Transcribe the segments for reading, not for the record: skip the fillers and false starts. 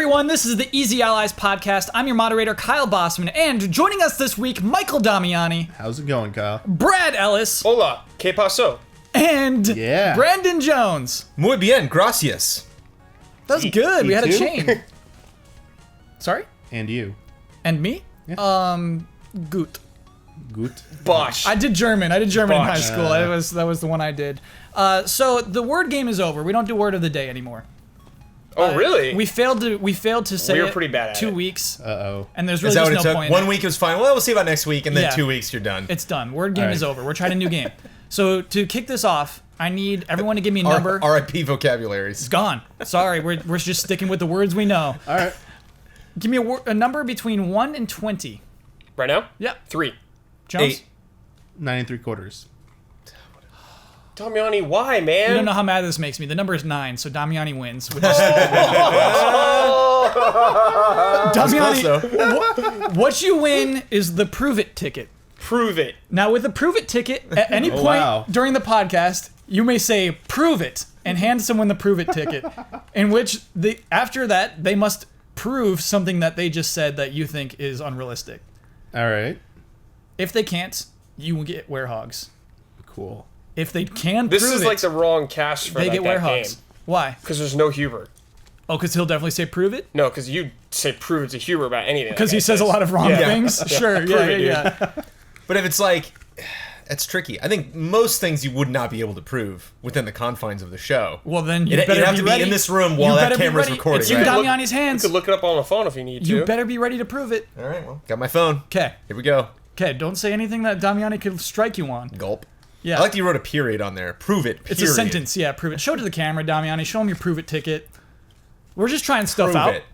everyone. This is the Easy Allies podcast. I'm your moderator, Kyle Bossman, and joining us this week, Michael Damiani. How's it going, Kyle? Brad Ellis. Hola, ¿qué pasó? And Brandon Jones. Muy bien, gracias. That was good. We had a chain. Sorry? And you. And me? Yeah. Gut. Gut. Bosh. I did German in high Bosh. school. That was the one I did. So the word game is over. We don't do word of the day anymore. Oh, really? We failed to say We were it pretty bad at 2 it. weeks. Uh-oh. And there's Is really that just what it no took? point. 1 week was fine. Well, we'll see about next week, and then Yeah. 2 weeks, you're done. It's done. Word game All right. is over. We're trying a new game. So to kick this off, I need everyone to give me a number. RIP vocabularies. It's gone. Sorry, we're just sticking with the words we know. All right. Give me a number between 1 and 20. Right now? Yeah. 3. Jones? 8. 9 3/4. Damiani, why, man? You don't know how mad this makes me. The number is 9, so Damiani wins. With Damiani, what you win is the Prove It ticket. Prove it. Now, with the Prove It ticket, at any point during the podcast, you may say, prove it, and hand someone the Prove It ticket, in which, after that, they must prove something that they just said that you think is unrealistic. All right. If they can't, you will get werehogs. Cool. If they can This prove is it, like the wrong cast for they like, get that werehogs. game. Why? Because there's no Hubert. Oh, because he'll definitely say prove it? No, because you say prove it to Hubert about anything. Because he says a lot of wrong things? Sure, Prove it, yeah. But if it's like, it's tricky. I think most things you would not be able to prove within the confines of the show. Well, then you You'd better have be to ready. be in this room while that camera's recording. It's in right? Damiani's hands. You could look it up on the phone if you need to. You better be ready to prove it. All right, well, got my phone. Okay. Here we go. Okay, don't say anything that Damiani could strike you on. Gulp. Yeah. I like that you wrote a period on there. Prove it, period. It's a sentence, yeah, prove it. Show it to the camera, Damiani. Show him your prove it ticket. We're just trying stuff Prove out. it.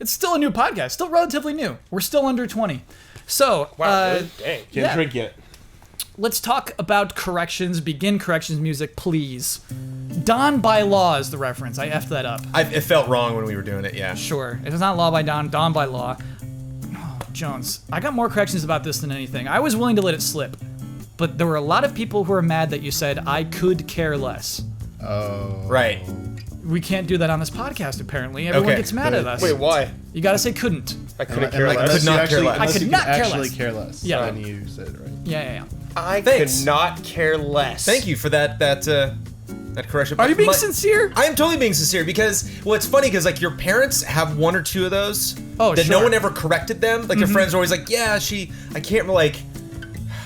It's still a new podcast, still relatively new. We're still under 20. So, Wow, really? Dang. Can't drink yet. let's talk about corrections. Begin corrections music, please. Don by Law is the reference. I effed that up. It felt wrong when we were doing it, yeah. Sure. It is not Law by Don, Don by Law. Oh, Jones, I got more corrections about this than anything. I was willing to let it slip. But there were a lot of people who were mad that you said, I could care less. Oh. Right. We can't do that on this podcast, apparently. Everyone Okay, gets mad at us. Wait, why? You gotta say couldn't. I couldn't And care like, less. could not care less. I could you not care actually less. care less. Yeah. And you said it right. Yeah. I Thanks. could not care less. Thank you for that correction. Are you being sincere? I am totally being sincere because, well, it's funny because, like, your parents have one or two of those Oh, that sure. no one ever corrected them. Like, their friends are always like, yeah, I can't, like,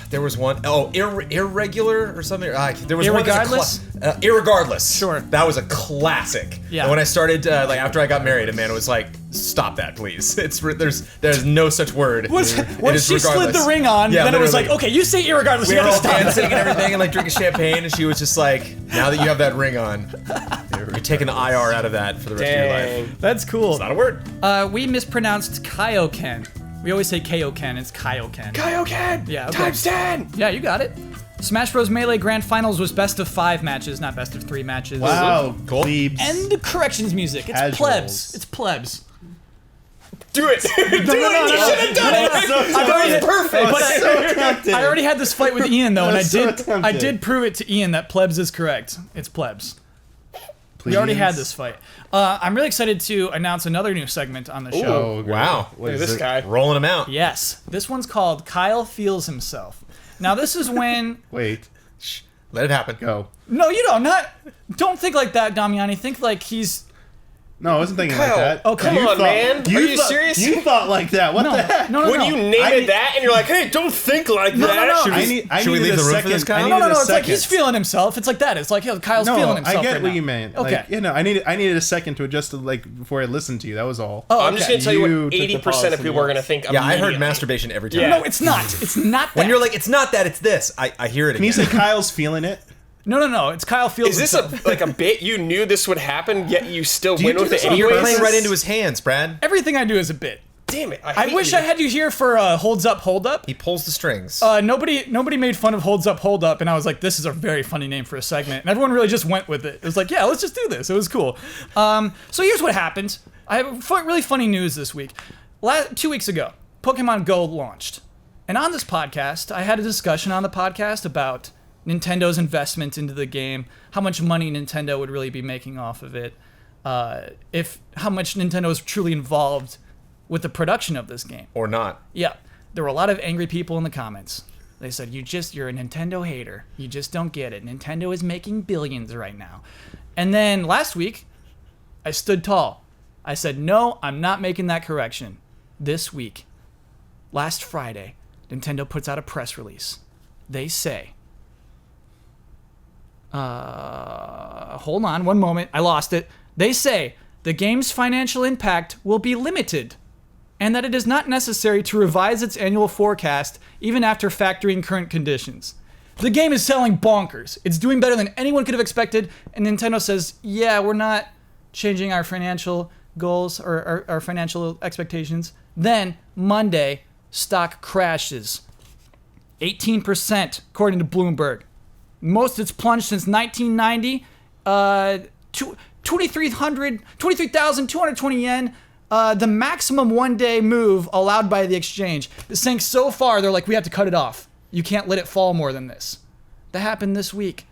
there was one, irregular or something. There was Irregardless? one that's irregardless. Sure. That was a classic. Yeah. And when I started, like, after I got married, Amanda was like, stop that, please. There's no such word. When It is she slid regardless. the ring on, Yeah, then it was like, literally. okay, you say irregardless, We you were gotta all stop. dancing and everything and like drinking champagne, and she was just like, now that you have that ring on, you're taking the IR out of that for the rest of your life. Dang. That's cool. It's not a word. We mispronounced Kaioken. We always say Kaioken, it's Kaioken. Kaioken! Yeah, okay. Times 10! Yeah, you got it. Smash Bros. Melee Grand Finals was best of 5 matches, not best of 3 matches. Wow. Cool. Plebes. And corrections music. It's Casuals. plebs. It's plebs. Do it! Do it! no, You should have done it! I've already, Perfect! but so tempted. I already had this fight with Ian though, and That's so tempted. I did prove it to Ian that plebs is correct. It's plebs. Please. We already had this fight. I'm really excited to announce another new segment on the show. Oh, great. Wow. What Look at is this it? guy. Rolling them out. Yes, this one's called Kyle Feels Himself. Now this is when Wait. Let it happen. Go. no, you don't think like that, Damiani. Think like he's No, I wasn't thinking Kyle, like that. oh, come You on, man. Are you thought- serious? You thought like that. What the heck? no. When you name it that and you're like, hey, don't think like No, that. no, no. Should we- Should we needed leave a the room for second. this, Kyle? I no, needed a it's like second. he's feeling himself. It's like that. It's like Kyle's No, feeling himself. I get right what now. you meant. Okay. Like, you know, I needed a second to adjust to, like, before I listened to you. That was all. Oh, I'm just going to tell you You what took the 80% of pause people are going to think Yeah, I heard immediately. masturbation every time. Yeah. No, it's not. It's not that. When you're like, it's not that, it's this. I hear it Can you again. say Kyle's feeling it? no. It's Kyle Feels Is this Himself. like a bit you knew this would happen, yet you still you went do with this it on You're anyways? playing right into his hands, Brad. Everything I do is a bit. Damn it. I wish I had you here for Holds Up, Hold Up. He pulls the strings. Nobody made fun of Holds Up, Hold Up, and I was like, this is a very funny name for a segment. And everyone really just went with it. It was like, yeah, let's just do this. It was cool. So here's what happened. I have really funny news this week. 2 weeks ago, Pokemon Go launched. And on this podcast, I had a discussion on the podcast about Nintendo's investment into the game, how much money Nintendo would really be making off of it. if how much Nintendo is truly involved with the production of this game. Or not. Yeah, there were a lot of angry people in the comments. They said, you're a Nintendo hater. You just don't get it. Nintendo is making billions right now. And then last week, I stood tall. I said, no, I'm not making that correction. This week, last Friday, Nintendo puts out a press release. They say, hold on one moment. I lost it. They say the game's financial impact will be limited and that it is not necessary to revise its annual forecast even after factoring current conditions. The game is selling bonkers. It's doing better than anyone could have expected, and Nintendo says, yeah, we're not changing our financial goals or our financial expectations. Then, Monday, stock crashes. 18%, according to Bloomberg. Most it's plunged since 1990. 23,220 yen. The maximum one-day move allowed by the exchange. This sank so far, they're like, we have to cut it off. You can't let it fall more than this. That happened this week.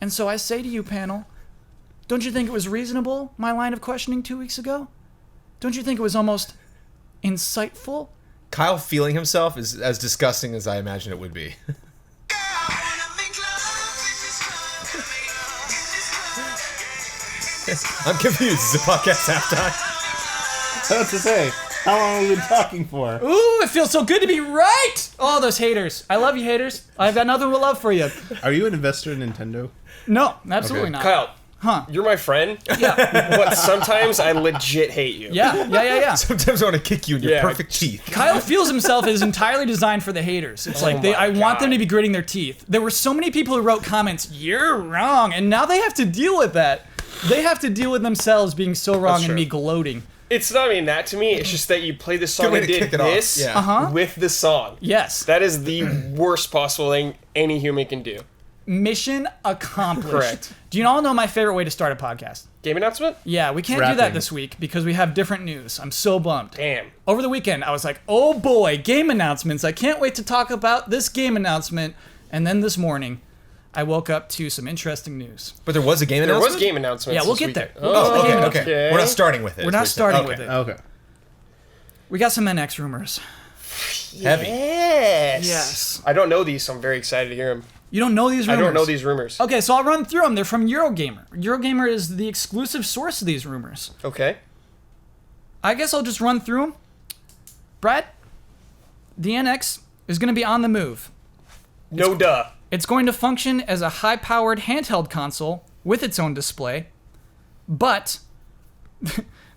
And so I say to you, panel, don't you think it was reasonable, my line of questioning 2 weeks ago? Don't you think it was almost insightful? Kyle feeling himself is as disgusting as I imagine it would be. I'm confused. Is the podcast halftime? What to say? How long have we been talking for? Ooh, it feels so good to be right! Oh, those haters. I love you, haters. I've got nothing but love for you. Are you an investor in Nintendo? No, absolutely Okay. not. Kyle, Huh. you're my friend, Yeah. but sometimes I legit hate you. Yeah. Sometimes I want to kick you in your Yeah. perfect teeth. Kyle feels himself as entirely designed for the haters. It's like I want them to be gritting their teeth. There were so many people who wrote comments, "You're wrong," and now they have to deal with that. They have to deal with themselves being so wrong That's and true. me gloating. It's not even that to me. It's just that you play this song Good way and to did kick it off. this Yeah. Uh-huh. with the song. Yes. That is the worst possible thing any human can do. Mission accomplished. Correct. Do you all know my favorite way to start a podcast? Game announcement? Yeah, we can't do that Rapping. this week because we have different news. I'm so bummed. Damn. Over the weekend, I was like, oh boy, game announcements. I can't wait to talk about this game announcement. And then this morning, I woke up to some interesting news. But there was a game There was announcement? game announcements. Yeah, we'll this get weekend. there. Oh, okay, Okay. okay. We're not starting with it. We're not starting with it. Okay. We got some NX rumors. Heavy. Yes. Yes. I don't know these, so I'm very excited to hear them. You don't know these rumors? I don't know these rumors. Okay, so I'll run through them. They're from Eurogamer. Eurogamer is the exclusive source of these rumors. Okay. I guess I'll just run through them. Brad, the NX is going to be on the move. No duh. It's going to function as a high-powered handheld console with its own display, but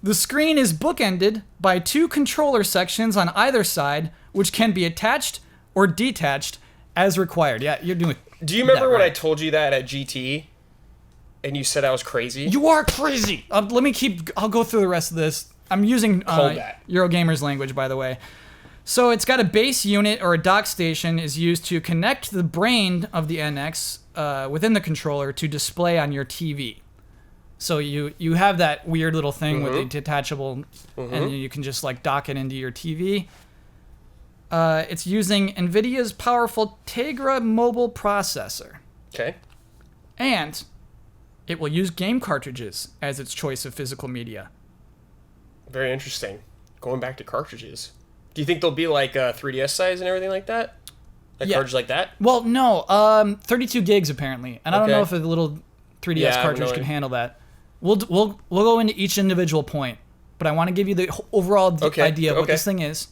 the screen is bookended by two controller sections on either side, which can be attached or detached as required. Yeah, you're doing. Do you remember that when I right. told you that at GT? And you said I was crazy? You are crazy. Let me keep. I'll go through the rest of this. I'm using that. Eurogamer's language, by the way. So it's got a base unit or a dock station is used to connect the brain of the NX within the controller to display on your TV. So you have that weird little thing with the detachable, and you can just like dock it into your TV. It's using NVIDIA's powerful Tegra mobile processor. Okay. And it will use game cartridges as its choice of physical media. Very interesting. Going back to cartridges. Do you think they'll be like 3DS size and everything like that? Like Yeah. cartridge like that? Well, no, 32 gigs apparently, and I don't Okay. know if a little 3DS Yeah, I have cartridge no can idea. handle that. We'll go into each individual point, but I want to give you the overall idea of what okay. this thing is.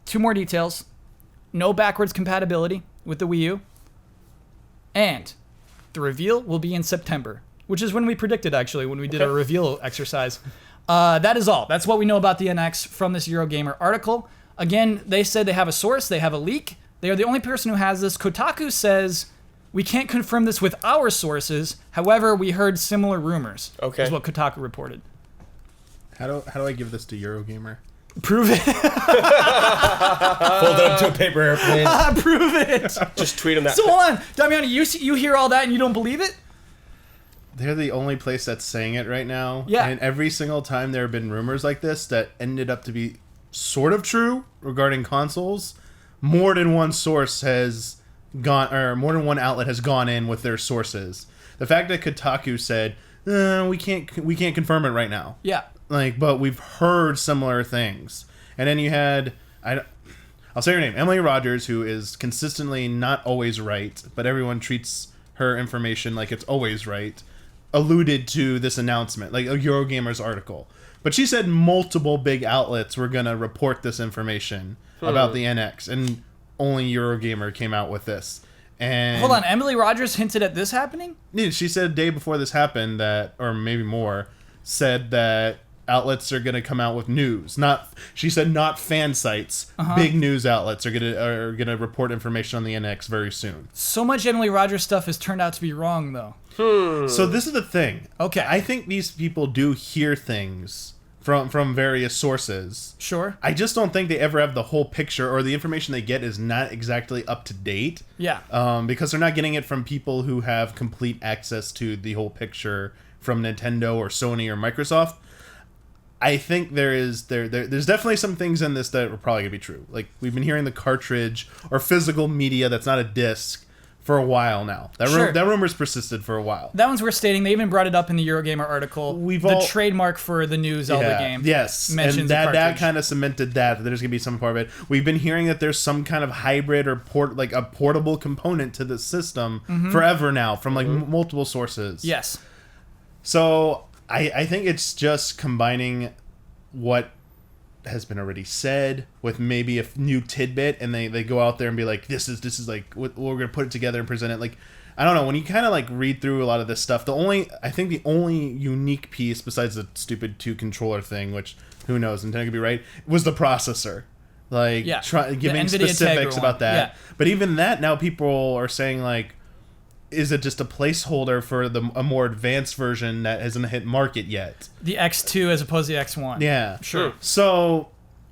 Two more details: no backwards compatibility with the Wii U, and the reveal will be in September, which is when we predicted actually when we did our reveal exercise. That is all. That's what we know about the NX from this Eurogamer article. Again, they said they have a source, they have a leak. They are the only person who has this. Kotaku says, we can't confirm this with our sources. However, we heard similar rumors. Okay. Is what Kotaku reported. How do I give this to Eurogamer? Prove it. Fold it up to a paper airplane. Prove it. Just tweet them that. So hold on. Damiani, you hear all that and you don't believe it? They're the only place that's saying it right now. Yeah. And every single time there have been rumors like this that ended up to be sort of true regarding consoles, more than one source has gone, or more than one outlet has gone in with their sources. The fact that Kotaku said we can't confirm it right now. Yeah. Like, but we've heard similar things. And then you had, I'll say her name, Emily Rogers, who is consistently not always right, but everyone treats her information like it's always right, alluded to this announcement, like a Eurogamer's article. But she said multiple big outlets were going to report this information about the NX, and only Eurogamer came out with this. And Hold on, Emily Rogers hinted at this happening? yeah, she said a day before this happened that, or maybe more, said that outlets are going to come out with news. She said not fan sites. Big news outlets are going to report information on the NX very soon. So much Emily Rogers stuff has turned out to be wrong, though. So this is the thing. Okay. I think these people do hear things from various sources. Sure. I just don't think they ever have the whole picture, or the information they get is not exactly up to date. Yeah. Because they're not getting it from people who have complete access to the whole picture from Nintendo or Sony or Microsoft. I think there's definitely some things in this that are probably gonna be true. Like, we've been hearing the cartridge or physical media that's not a disc for a while now. That rumor's persisted for a while. That one's worth stating. They even brought it up in the Eurogamer article. The trademark for the new Zelda game. Yes, and that kind of cemented that there's gonna be some part of it. We've been hearing that there's some kind of hybrid or a portable component to the system forever now from like multiple sources. Yes. So I think it's just combining what has been already said with maybe a new tidbit, and they go out there and be like, this is like we're gonna put it together and present it. Like, I don't know, when you kind of like read through a lot of this stuff, the only unique piece besides the stupid 2 controller thing, which who knows, Nintendo could be right, was the processor. Like, giving specifics about that. Yeah. But even that, now people are saying like, is it just a placeholder for a more advanced version that hasn't hit market yet? The X2 as opposed to the X1. Yeah. Sure. So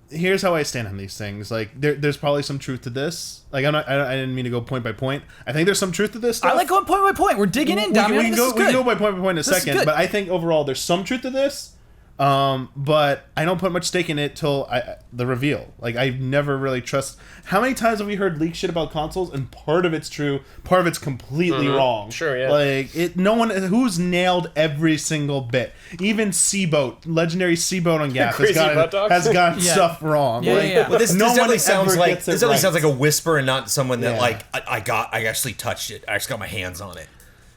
here's how I stand on these things. Like, there's probably some truth to this. Like, I didn't mean to go point by point. I think there's some truth to this stuff. I like going point by point. We're digging in, Damian. We can go by point in a second. But I think overall there's some truth to this. But I don't put much stake in it till the reveal. Like, I never really trust. How many times have we heard leak shit about consoles, and part of it's true, part of it's completely wrong. Sure, yeah. Like, no one who's nailed every single bit. Even Seaboat, legendary Seaboat on Gap has gotten stuff wrong. Yeah. Well, this definitely sounds like sounds like a whisper and not someone that like I actually touched it. I actually got my hands on it.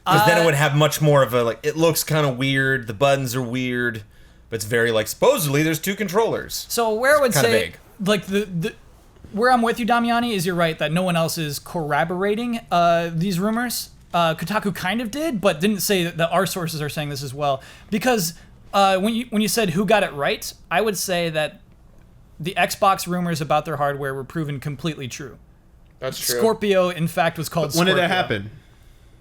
Because then it would have much more of a like. It looks kind of weird. The buttons are weird. But it's very like, supposedly there's 2 controllers. So where I would say, vague. like the where I'm with you, Damiani, is you're right that no one else is corroborating these rumors. Kotaku kind of did, but didn't say that our sources are saying this as well. Because when you said who got it right, I would say that the Xbox rumors about their hardware were proven completely true. That's true. Scorpio, in fact, was called When Scorpio. did that happen?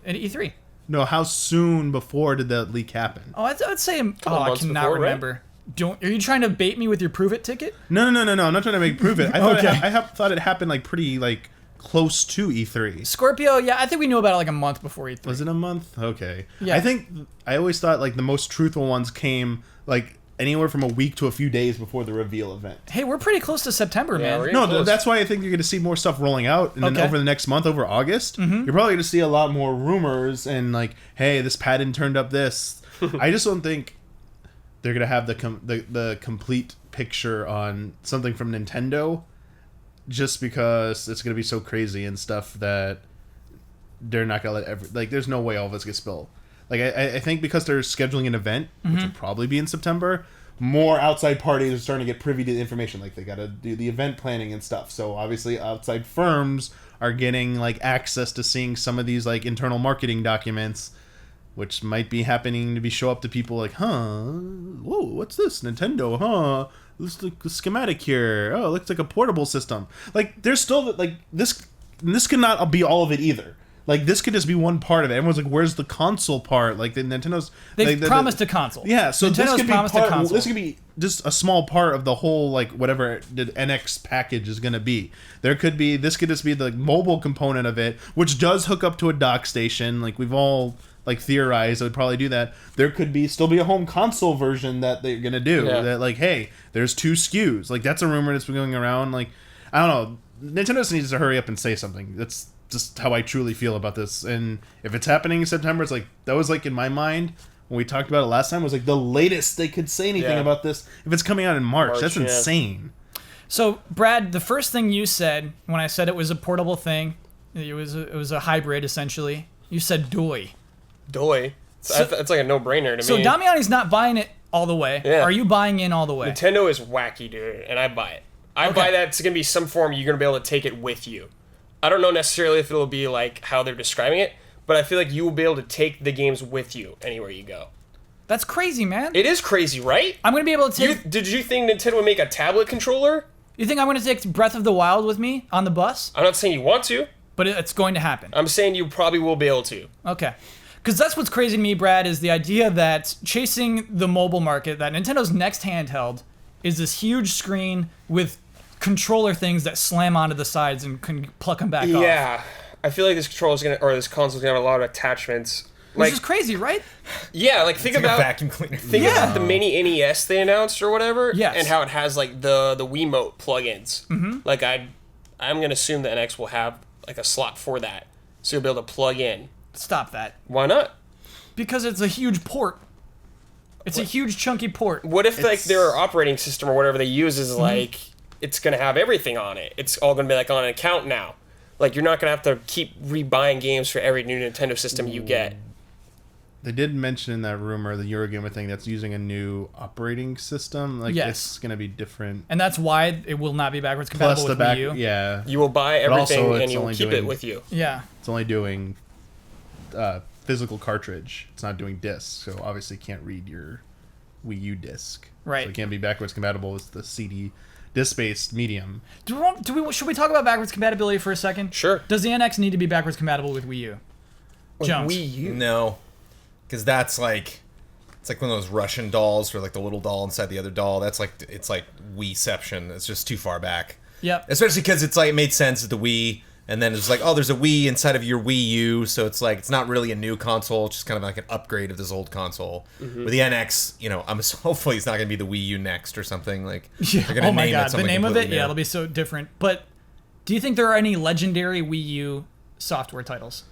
At E3. No, how soon before did that leak happen? Oh, I'd say, I months cannot before, right? remember. Are you trying to bait me with your prove it ticket? No. I'm not trying to make prove it. I thought Okay. I thought it happened like pretty like close to E3. Scorpio, yeah, I think we knew about it like a month before E3. Was it a month? Okay. Yeah. I think I always thought like the most truthful ones came like anywhere from a week to a few days before the reveal event. Hey, we're pretty close to September, Yeah, man. we're No, close. that's why I think you're going to see more stuff rolling out, and then Okay. over the next month, over August, you're probably going to see a lot more rumors and like, hey, this patent turned up this. I just don't think they're going to have the complete picture on something from Nintendo, just because it's going to be so crazy and stuff that they're not going to let there's no way all of this gets spilled. Like, I think because they're scheduling an event, which will probably be in September, more outside parties are starting to get privy to the information. Like, they got to do the event planning and stuff. So obviously outside firms are getting like access to seeing some of these like internal marketing documents, which might be happening to show up to people like, whoa, what's this? Nintendo, looks like a schematic here. Oh, it looks like a portable system. Like, there's still like this could not be all of it either. Like, this could just be one part of it. Everyone's like, where's the console part? Like, the Nintendo's... They've promised a console. Yeah, so Nintendo's this could promised be a console. This could be just a small part of the whole, like, whatever the NX package is going to be. This could just be the mobile component of it, which does hook up to a dock station. Like, we've all, like, theorized it would probably do that. There could still be a home console version that they're going to do. Yeah. That, like, hey, there's 2 SKUs. Like, that's a rumor that's been going around. Like, I don't know. Nintendo just needs to hurry up and say something. That's just how I truly feel about this. And if it's happening in September, it's like, that was like in my mind when we talked about it last time, was like the latest they could say anything Yeah. about this. If it's coming out in March, that's yeah. insane. So, Brad, the first thing you said when I said it was a portable thing, it was a hybrid essentially. You said "doy." Doy. It's like a no-brainer to So me. Damiani's not buying it all the way. Yeah. Are you buying in all the way? Nintendo is wacky, dude, and I buy it. I buy that it's gonna be some form you're gonna be able to take it with you. I don't know necessarily if it'll be like how they're describing it, but I feel like you will be able to take the games with you anywhere you go. That's crazy, man. It is crazy, right? I'm gonna be able to take. Did you think Nintendo would make a tablet controller? You think I'm gonna take Breath of the Wild with me on the bus? I'm not saying you want to. But it's going to happen. I'm saying you probably will be able to. Okay. Because that's what's crazy to me, Brad, is the idea that chasing the mobile market, that Nintendo's next handheld is this huge screen with controller things that slam onto the sides and can pluck them back off. Yeah. I feel like this console's gonna have a lot of attachments. Which is crazy, right? Yeah, like think Like a about vacuum cleaner. Think about the mini NES they announced or whatever, Yes. and how it has like the Wiimote plugins. Mm-hmm. Like I'm gonna assume the NX will have like a slot for that, so you'll be able to plug in. Stop that. Why not? Because it's a huge port. It's a huge chunky port. What if like their operating system or whatever they use is like it's gonna have everything on it? It's all gonna be like on an account now. Like you're not gonna have to keep rebuying games for every new Nintendo system you get. They did mention in that rumor, the Eurogamer thing, that's using a new operating system. Like, Yes. it's going to be different. And that's why it will not be backwards compatible Plus the with back, Wii U. yeah. You will buy But also everything it's and you'll only keep doing- it with you. Yeah. It's only doing physical cartridge. It's not doing disc, so obviously can't read your Wii U disc. Right. So it can't be backwards compatible with the CD disc-based medium. Should we talk about backwards compatibility for a second? Sure. Does the NX need to be backwards compatible with Wii U? Jones. Wii U. No, because that's like, it's like one of those Russian dolls or like the little doll inside the other doll. That's like, it's like Wii-ception. It's just too far back. Yep. Especially because it's like, it made sense at the Wii, and then it's like, oh, there's a Wii inside of your Wii U, so it's like, it's not really a new console, it's just kind of like an upgrade of this old console. With the NX, you know, hopefully it's not going to be the Wii U Next or something. Like, Yeah. they're gonna Oh my name it god, the something name of it, completely yeah, new. it'll be so different. But do you think there are any legendary Wii U software titles?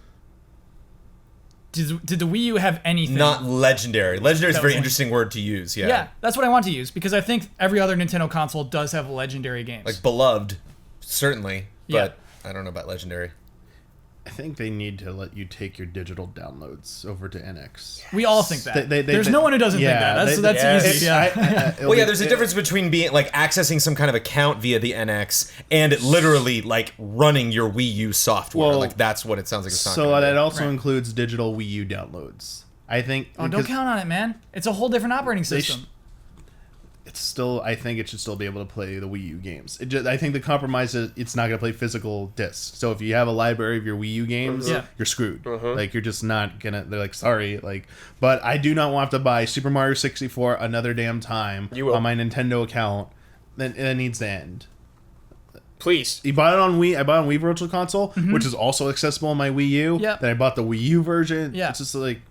Did the Wii U have anything? Not legendary. Legendary is a That very was interesting word to use, yeah. Yeah, that's what I want to use because I think every other Nintendo console does have legendary games. Like beloved, certainly, Yeah. but I don't know about legendary. I think they need to let you take your digital downloads over to NX. we all think that. They- There's no one who doesn't think that. That's easy. Yeah. Well, yeah, there's a difference between being like accessing some kind of account via the NX and it literally like running your Wii U software. Well, like that's what it sounds like. It's not So gonna that be. also Right. includes digital Wii U downloads. I think. Oh, don't because count on it, man. It's a whole different operating They system. It's still. I think it should still be able to play the Wii U games. I think the compromise is it's not going to play physical discs. So if you have a library of your Wii U games, Yeah. you're screwed. Like you're just not gonna. They're like, sorry. Like, but I do not want to buy Super Mario 64 another damn time You will. on my Nintendo account. Then it needs to end. Please. You bought it on Wii. I bought it on Wii Virtual Console, which is also accessible on my Wii U. Yep. Then I bought the Wii U version. Yeah. It's just like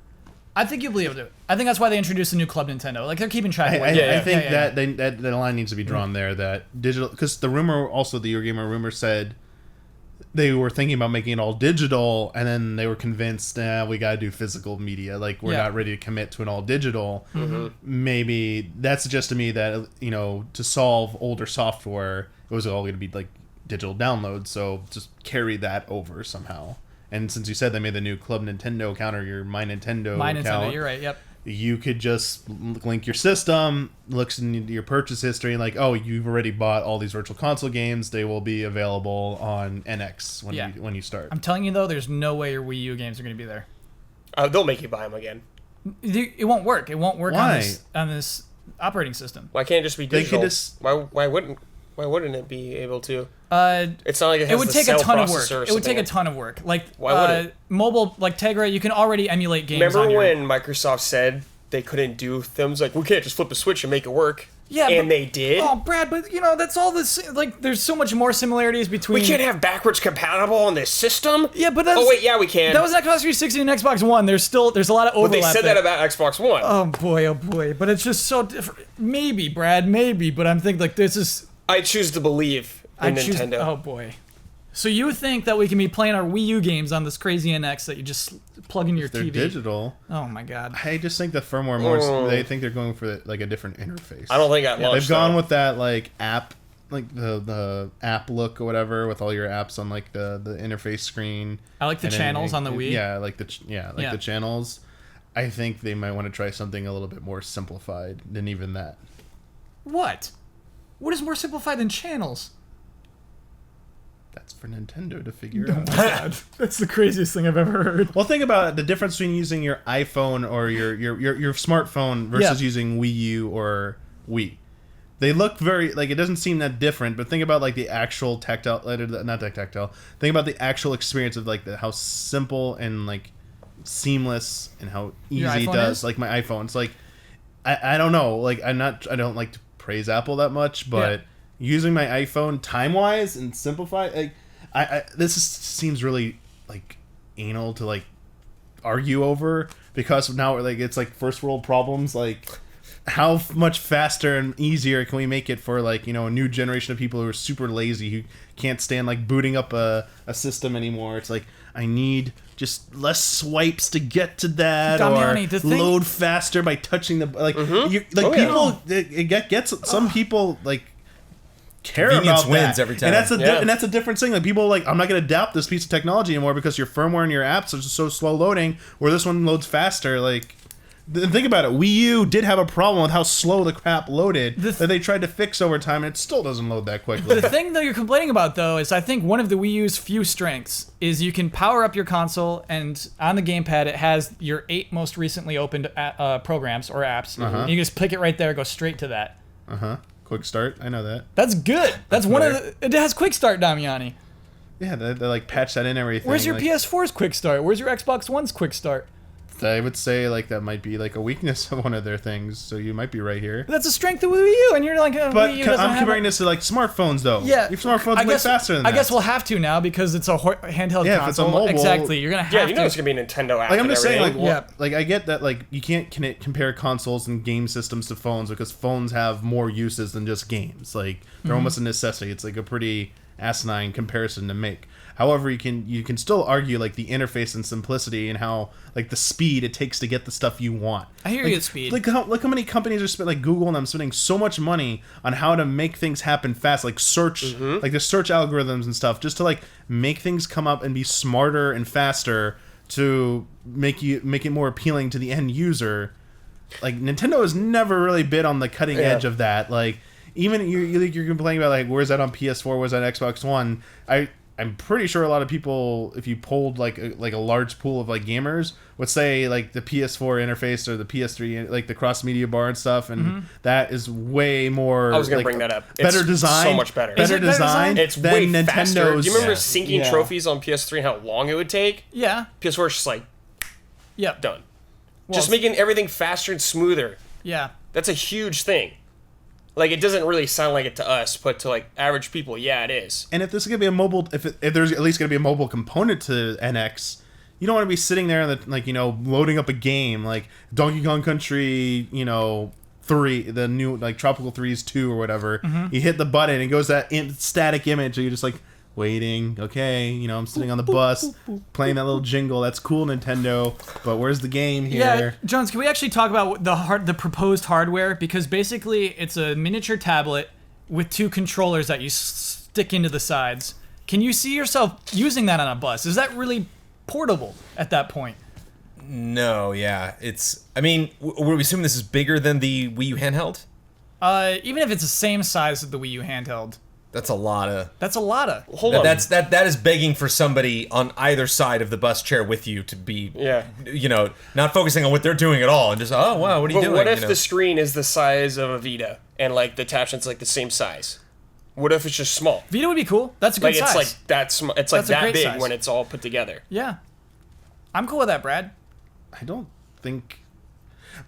I think you'll be able to do it. I think that's why they introduced the new Club Nintendo. Like they're keeping track of I, it. I think Yeah. that the line needs to be drawn there. That digital, because the rumor also the Eurogamer rumor said they were thinking about making it all digital, and then they were convinced, we gotta do physical media. Like we're Yeah. not ready to commit to an all digital. Maybe that suggests to me that to solve older software, it was all going to be like digital downloads. So just carry that over somehow. And since you said they made the new Club Nintendo account or your My Nintendo My account, Nintendo, you're right. Yep. you could just link your system, looks in your purchase history, and like, oh, you've already bought all these virtual console games. They will be available on NX when you start. I'm telling you though, there's no way your Wii U games are going to be there. They'll make you buy them again. It won't work. It won't work Why? on this operating system. Why can't it just be They digital? could just- Why wouldn't it be able to? Uh, It's not like it has it would the take a cell ton of work. processor or It would take a something. ton of work. Like Why would it? Mobile, like Tegra, you can already emulate games. Remember on your, when Microsoft said they couldn't do things like we can't just flip a switch and make it work? Yeah, and but- they did. Oh, Brad, but that's all this. Like, there's so much more similarities between. We can't have backwards compatible on this system. Yeah, but that's. Oh wait, yeah, we can. That was Xbox 360 and Xbox One. There's a lot of But overlap. they said there. that about Xbox One. Oh boy! But it's just so different. Maybe, Brad, maybe. But I'm thinking like this is. I choose to believe in Nintendo. Oh boy. So you think that we can be playing our Wii U games on this crazy NX that you just plug in your They're TV? digital. Oh my god. I just think the firmware more. They think they're going for like a different interface. I don't think at launch. They've gone with that like app, like the app look or whatever, with all your apps on like the interface screen. I like the channels on the Wii. Yeah, like the the channels. I think they might want to try something a little bit more simplified than even that. What? What is more simplified than channels? That's for Nintendo to figure out. God, that's the craziest thing I've ever heard. Well, think about it, the difference between using your iPhone or your smartphone versus using Wii U or Wii. They look very, like, it doesn't seem that different, but think about, like, the actual tactile, not tactile, think about the actual experience of, like, how simple and, like, seamless and how easy it does. Like, my iPhone, it's like, I don't know, like, I don't like to praise Apple that much, but using my iPhone time-wise and simplify, like, this seems really, like, anal to, like, argue over, because now, like, it's, like, first world problems, like, how much faster and easier can we make it for, like, you know, a new generation of people who are super lazy, who can't stand, like, booting up a system anymore. It's like, I need just less swipes to get to that, Damiani, or load faster by touching the, like, people, it gets, some people, like, care about wins that. Every time. And that's a different thing. Like, people are like, I'm not going to adapt this piece of technology anymore because your firmware and your apps are just so slow loading, where this one loads faster. Like, think about it. Wii U did have a problem with how slow the crap loaded that they tried to fix over time, and it still doesn't load that quickly. The thing, though, you're complaining about, though, is I think one of the Wii U's few strengths is you can power up your console, and on the gamepad it has your 8 most recently opened programs or apps. And you just pick it right there, go straight to that. Quick start. I know that. That's good. That's one of the... It has quick start, Damiani. Yeah, they like patch that in everything. Where's your like, PS4's quick start? Where's your Xbox One's quick start? I would say, like, that might be, like, a weakness of one of their things, so you might be right here. That's a strength of Wii U, and you're like, but Wii U doesn't I'm comparing this to, like, smartphones, though. Yeah. Your smartphone's way faster than that. I guess we'll have to now, because it's a handheld console. If it's a mobile... Exactly, you're going to have to. Yeah, you know it's going to be a Nintendo app. Like, I'm just saying, like, yeah. like, I get that, like, you can't compare consoles and game systems to phones, because phones have more uses than just games. Like, they're almost a necessity. It's, like, a pretty asinine comparison to make. However, you can still argue, like, the interface and simplicity and how, like, the speed it takes to get the stuff you want. I hear you at speed. Like, look how many companies are spending, like Google and them, spending so much money on how to make things happen fast, like search, like the search algorithms and stuff, just to, like, make things come up and be smarter and faster to make it more appealing to the end user. Like, Nintendo has never really been on the cutting edge of that. Like, even you're complaining about, like, where's that on PS4, where's that Xbox One? I'm pretty sure a lot of people, if you polled like a large pool of, like, gamers, would say, like, the PS4 interface or the PS3, like, the cross media bar and stuff, and that is way more. I was going like, to bring that up. Better It's design, so much better. Better design. It's than way Nintendo's. faster. Do you remember syncing trophies on PS3 and how long it would take? Yeah. PS4 is just like, Yep. done. Well, Just making everything faster and smoother. Yeah. That's a huge thing. Like, it doesn't really sound like it to us, but to, like, average people, yeah, it is. And if this is gonna be a mobile, if there's at least gonna be a mobile component to NX, you don't want to be sitting there and, like, you know, loading up a game like Donkey Kong Country, you know, 3, the new, like, Tropical Freeze 2 or whatever. You hit the button and it goes that static image, and you're just like waiting. Okay, you know, I'm sitting on the bus playing that little jingle. That's cool, Nintendo. But where's the game here? Yeah, Jones, can we actually talk about the proposed hardware? Because basically, it's a miniature tablet with 2 controllers that you stick into the sides. Can you see yourself using that on a bus? Is that really portable at that point? No, yeah. I mean, we're assuming this is bigger than the Wii U handheld? Even if it's the same size as the Wii U handheld. That's a lot of... Hold on. That is begging for somebody on either side of the bus chair with you to be, you know, not focusing on what they're doing at all and just, oh, wow, what are you doing? What if the screen is the size of a Vita and, like, the attachment's, like, the same size? What if it's just small? Vita would be cool. That's a good size. It's like it's like that big size when it's all put together. Yeah. I'm cool with that, Brad. I don't think...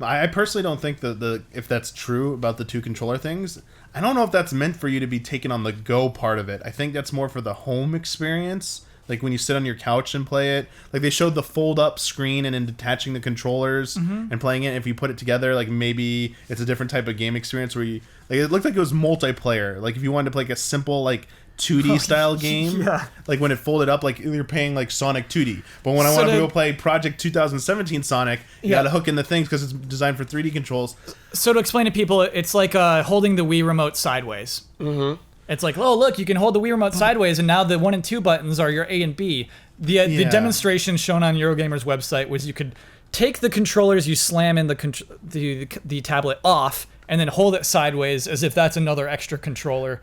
I personally don't think that if that's true about the 2 controller things, I don't know if that's meant for you to be taken on the go part of it. I think that's more for the home experience. Like, when you sit on your couch and play it. Like, they showed the fold-up screen and then detaching the controllers and playing it. If you put it together, like, maybe it's a different type of game experience where you... Like, it looked like it was multiplayer. Like, if you wanted to play, like, a simple, like, 2D style game. Yeah. Like when it folded up, like you're paying like Sonic 2D. But when I So want to to- go play Project 2017 Sonic, you Yeah. got to hook in the things because it's designed for 3D controls. So to explain to people, it's like holding the Wii remote sideways. Mm-hmm. It's like, oh look, you can hold the Wii remote sideways, and now the 1 and 2 buttons are your A and B. The Yeah. demonstration shown on Eurogamer's website was you could take the controllers, you slam in the tablet off, and then hold it sideways as if that's another extra controller.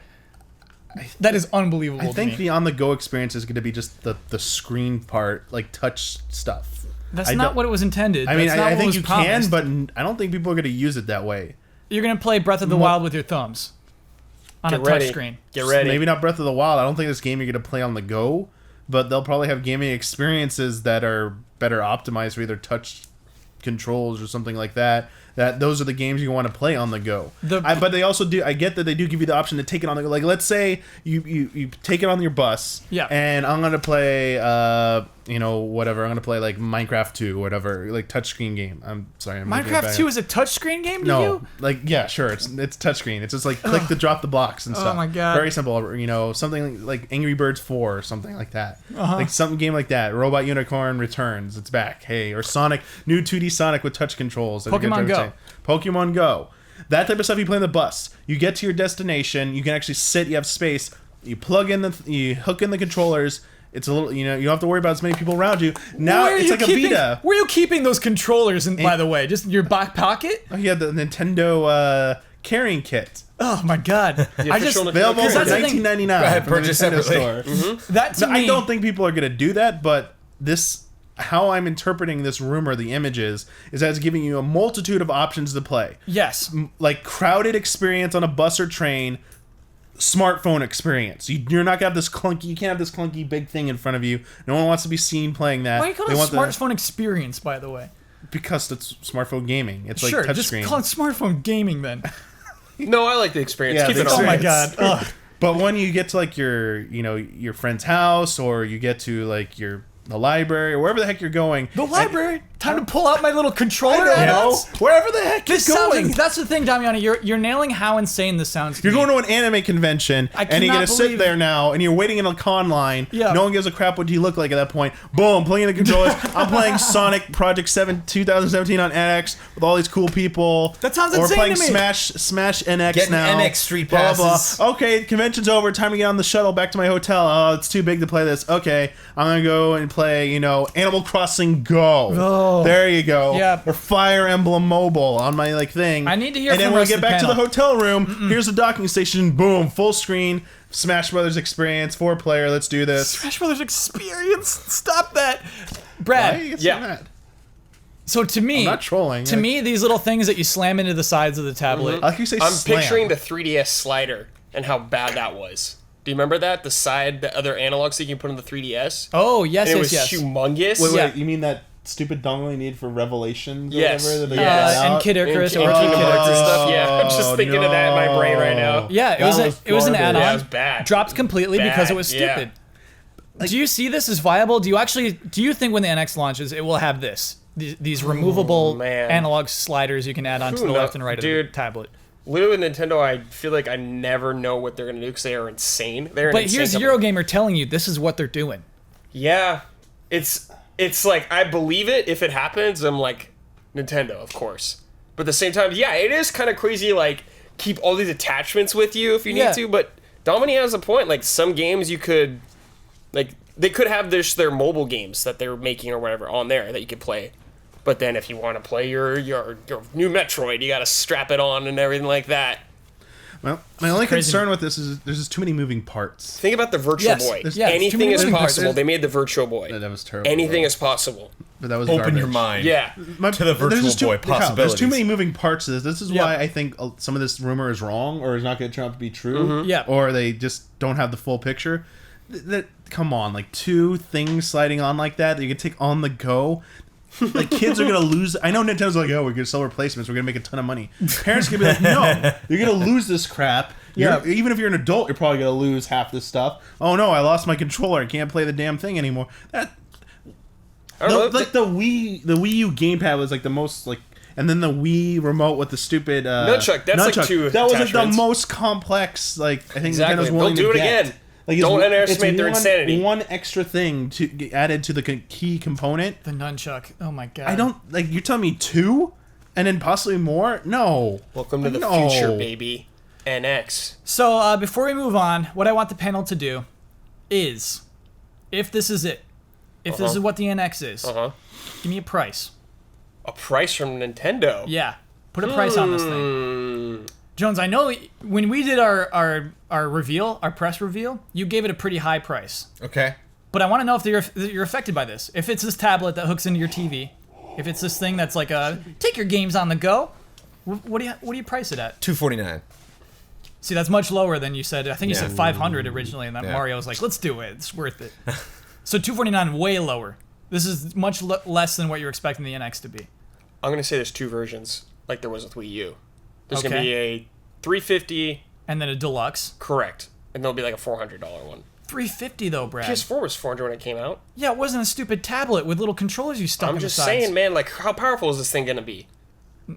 That is unbelievable. I think to me. the on-the-go experience is going to be just the screen part, like touch stuff. That's I not don't- what it was intended. I mean, That's not I what think was you promised. can, but I don't think people are going to use it that way. You're gonna play Breath of the Wild with your thumbs on Get a ready. touchscreen. Get ready. Maybe not Breath of the Wild. I don't think this game you're going to play on the go, but they'll probably have gaming experiences that are better optimized for either touch controls or something like that. That those are the games you want to play on the go. But they also do. I get that they do give you the option to take it on the go. Like let's say you take it on your bus. Yeah. And I'm gonna play whatever. I'm gonna play like Minecraft 2, whatever, like touchscreen game. I'm sorry. I'm making it Minecraft bad. 2 is a touchscreen game to No, you? like yeah, sure. It's touchscreen. It's just like click to drop the blocks and stuff. my God. Very simple. Something like Angry Birds 4 or something like that. Like some game like that. Robot Unicorn Returns. It's back. Hey, or Sonic, new 2D Sonic with touch controls. Pokemon Go. Pokemon Go. That type of stuff you play on the bus. You get to your destination. You can actually sit. You have space. You plug in you hook in the controllers. It's a little, you don't have to worry about as many people around you. Now Where are it's you like a keeping- Vita. Where are you keeping those controllers, by the way? Just in your back pocket? Oh, yeah, the Nintendo carrying kit. Oh my god. I just official Available for That's the thing. $19.99. Go ahead, from the purchase Nintendo separately. store. that to No, me, I don't think people are going to do that, but how I'm interpreting this rumor, the images, is that it's giving you a multitude of options to play. yes. Like crowded experience on a bus or train, smartphone experience. You're not going to have this clunky, you can't have this clunky big thing in front of you. No one wants to be seen playing that. Why do you call They it want smartphone experience, by the way? because it's smartphone gaming. It's like Sure, just touchscreen. call it smartphone gaming then. No, I like the experience. Yeah, Keep the it on. Oh my experience. god. Ugh. But when you get to like your friend's house, or you get to like the library, or wherever the heck you're going, The library. Time to pull out my little controller. I don't know. add-ons? Wherever the heck This you're going. sounds. That's the thing, Damiani. You're nailing how insane this sounds. To You're me. going to an anime convention, I and you're cannot gonna sit believe- there now, and you're waiting in a con line. Yeah. No one gives a crap what you look like at that point. Boom, playing the controllers. I'm playing Sonic Project 2017 on NX with all these cool people. That sounds Or insane playing to me. Smash NX Getting now. NX street blah, blah, passes. blah. Okay, convention's over. Time to get on the shuttle back to my hotel. Oh, it's too big to play this. Okay, I'm gonna go and play, Animal Crossing Go. Oh. There you go. Yeah. Or Fire Emblem Mobile on my thing. I need to hear And then from when the we rest get of back the to the panel. hotel room, here's the docking station. Boom, full screen. Smash Brothers experience, 4-player. Let's do this. Smash Brothers experience. Stop that, Why Brad. are you Yeah. saying that? So to me, I'm not trolling. To me, these little things that you slam into the sides of the tablet. I like you say I'm slam. picturing the 3DS slider and how bad that was. Do you remember that? The other analog stick you can put on the 3DS? Oh yes, And it yes, was yes. humongous. Wait, Yeah. you mean that stupid dongle you need for Revelations or Yes. whatever? That they Yes. brought And out? Kid Icarus. And or Kingdom Kid Hearts and Icarus. stuff. Yeah, I'm just thinking of that in my brain right now. Yeah, it That was was an garbage. add-on. Yeah, it was bad. Dropped completely because it Bad, was yeah. stupid. Do you see this as viable? Do you think when the NX launches, it will have this? These removable man. analog sliders you can add onto Who the knows? left and right of the Dude. tablet. Literally, Nintendo, I feel like I never know what they're going to do because they are insane. They're an But insane here's company. Eurogamer telling you this is what they're doing. Yeah, it's like I believe it if it happens. I'm like Nintendo, of course. But at the same time, yeah, it is kind of crazy. Like keep all these attachments with you if you need Yeah. to. But Dominic has a point. Like some games you could, like they could have their mobile games that they're making or whatever on there that you could play. But then if you want to play your new Metroid, you got to strap it on and everything like that. Well, my only crazy. concern with this is there's just too many moving parts. Think about the Virtual Yes, Boy. there's- yeah, it's too Anything many is moving parts. possible. They made the Virtual Boy. That was terrible. Anything though. is possible. But that was Open garbage. your mind. Yeah. To the there's Virtual just Boy There's too possibilities. many moving parts to this. This is Yeah. why I think some of this rumor is wrong or is not going to turn out to be true. Mm-hmm. Yeah. Or they just don't have the full picture. Come on, like 2 things sliding on like that you can take on the go. Like kids are gonna lose. I know Nintendo's like, oh, we're gonna sell replacements. We're gonna make a ton of money. Parents are gonna be like, no, you're gonna lose this crap. Even if you're an adult, you're probably gonna lose half this stuff. Oh no, I lost my controller. I can't play the damn thing anymore. I don't know. The Wii U gamepad was like the most like, and then the Wii remote with the stupid Nunchuck, that's like 2 That was like the attachments. most complex. Like I think Exactly. Nintendo's willing They'll do to it get. again. Like Don't underestimate their insanity. One extra thing to get added to the key component. The nunchuck. Oh my god. I don't like. You're telling me 2, and then possibly more? No. Welcome to the No. future, baby. NX. So before we move on, what I want the panel to do is, if this is it, if this is what the NX is, give me a price. A price from Nintendo. Yeah, put a price on this thing. Jones, I know when we did our reveal, our press reveal, you gave it a pretty high price. Okay. But I want to know if you're affected by this. If it's this tablet that hooks into your TV, if it's this thing that's like take your games on the go, what do you price it at? $249. See, that's much lower than you said. I think you said 500 originally, and then Yeah. Mario was like, "Let's do it. It's worth it." So 249, way lower. This is much less than what you're expecting the NX to be. I'm gonna say there's 2 versions, like there was with Wii U. There's gonna Okay. be a $350, And then a deluxe. correct, and there'll be like a $400 one. $350 though, Brad. PS4 was $400 when it came out. Yeah, it wasn't a stupid tablet with little controllers you stuck I'm in just the sides. saying, man, like how powerful is this thing gonna be?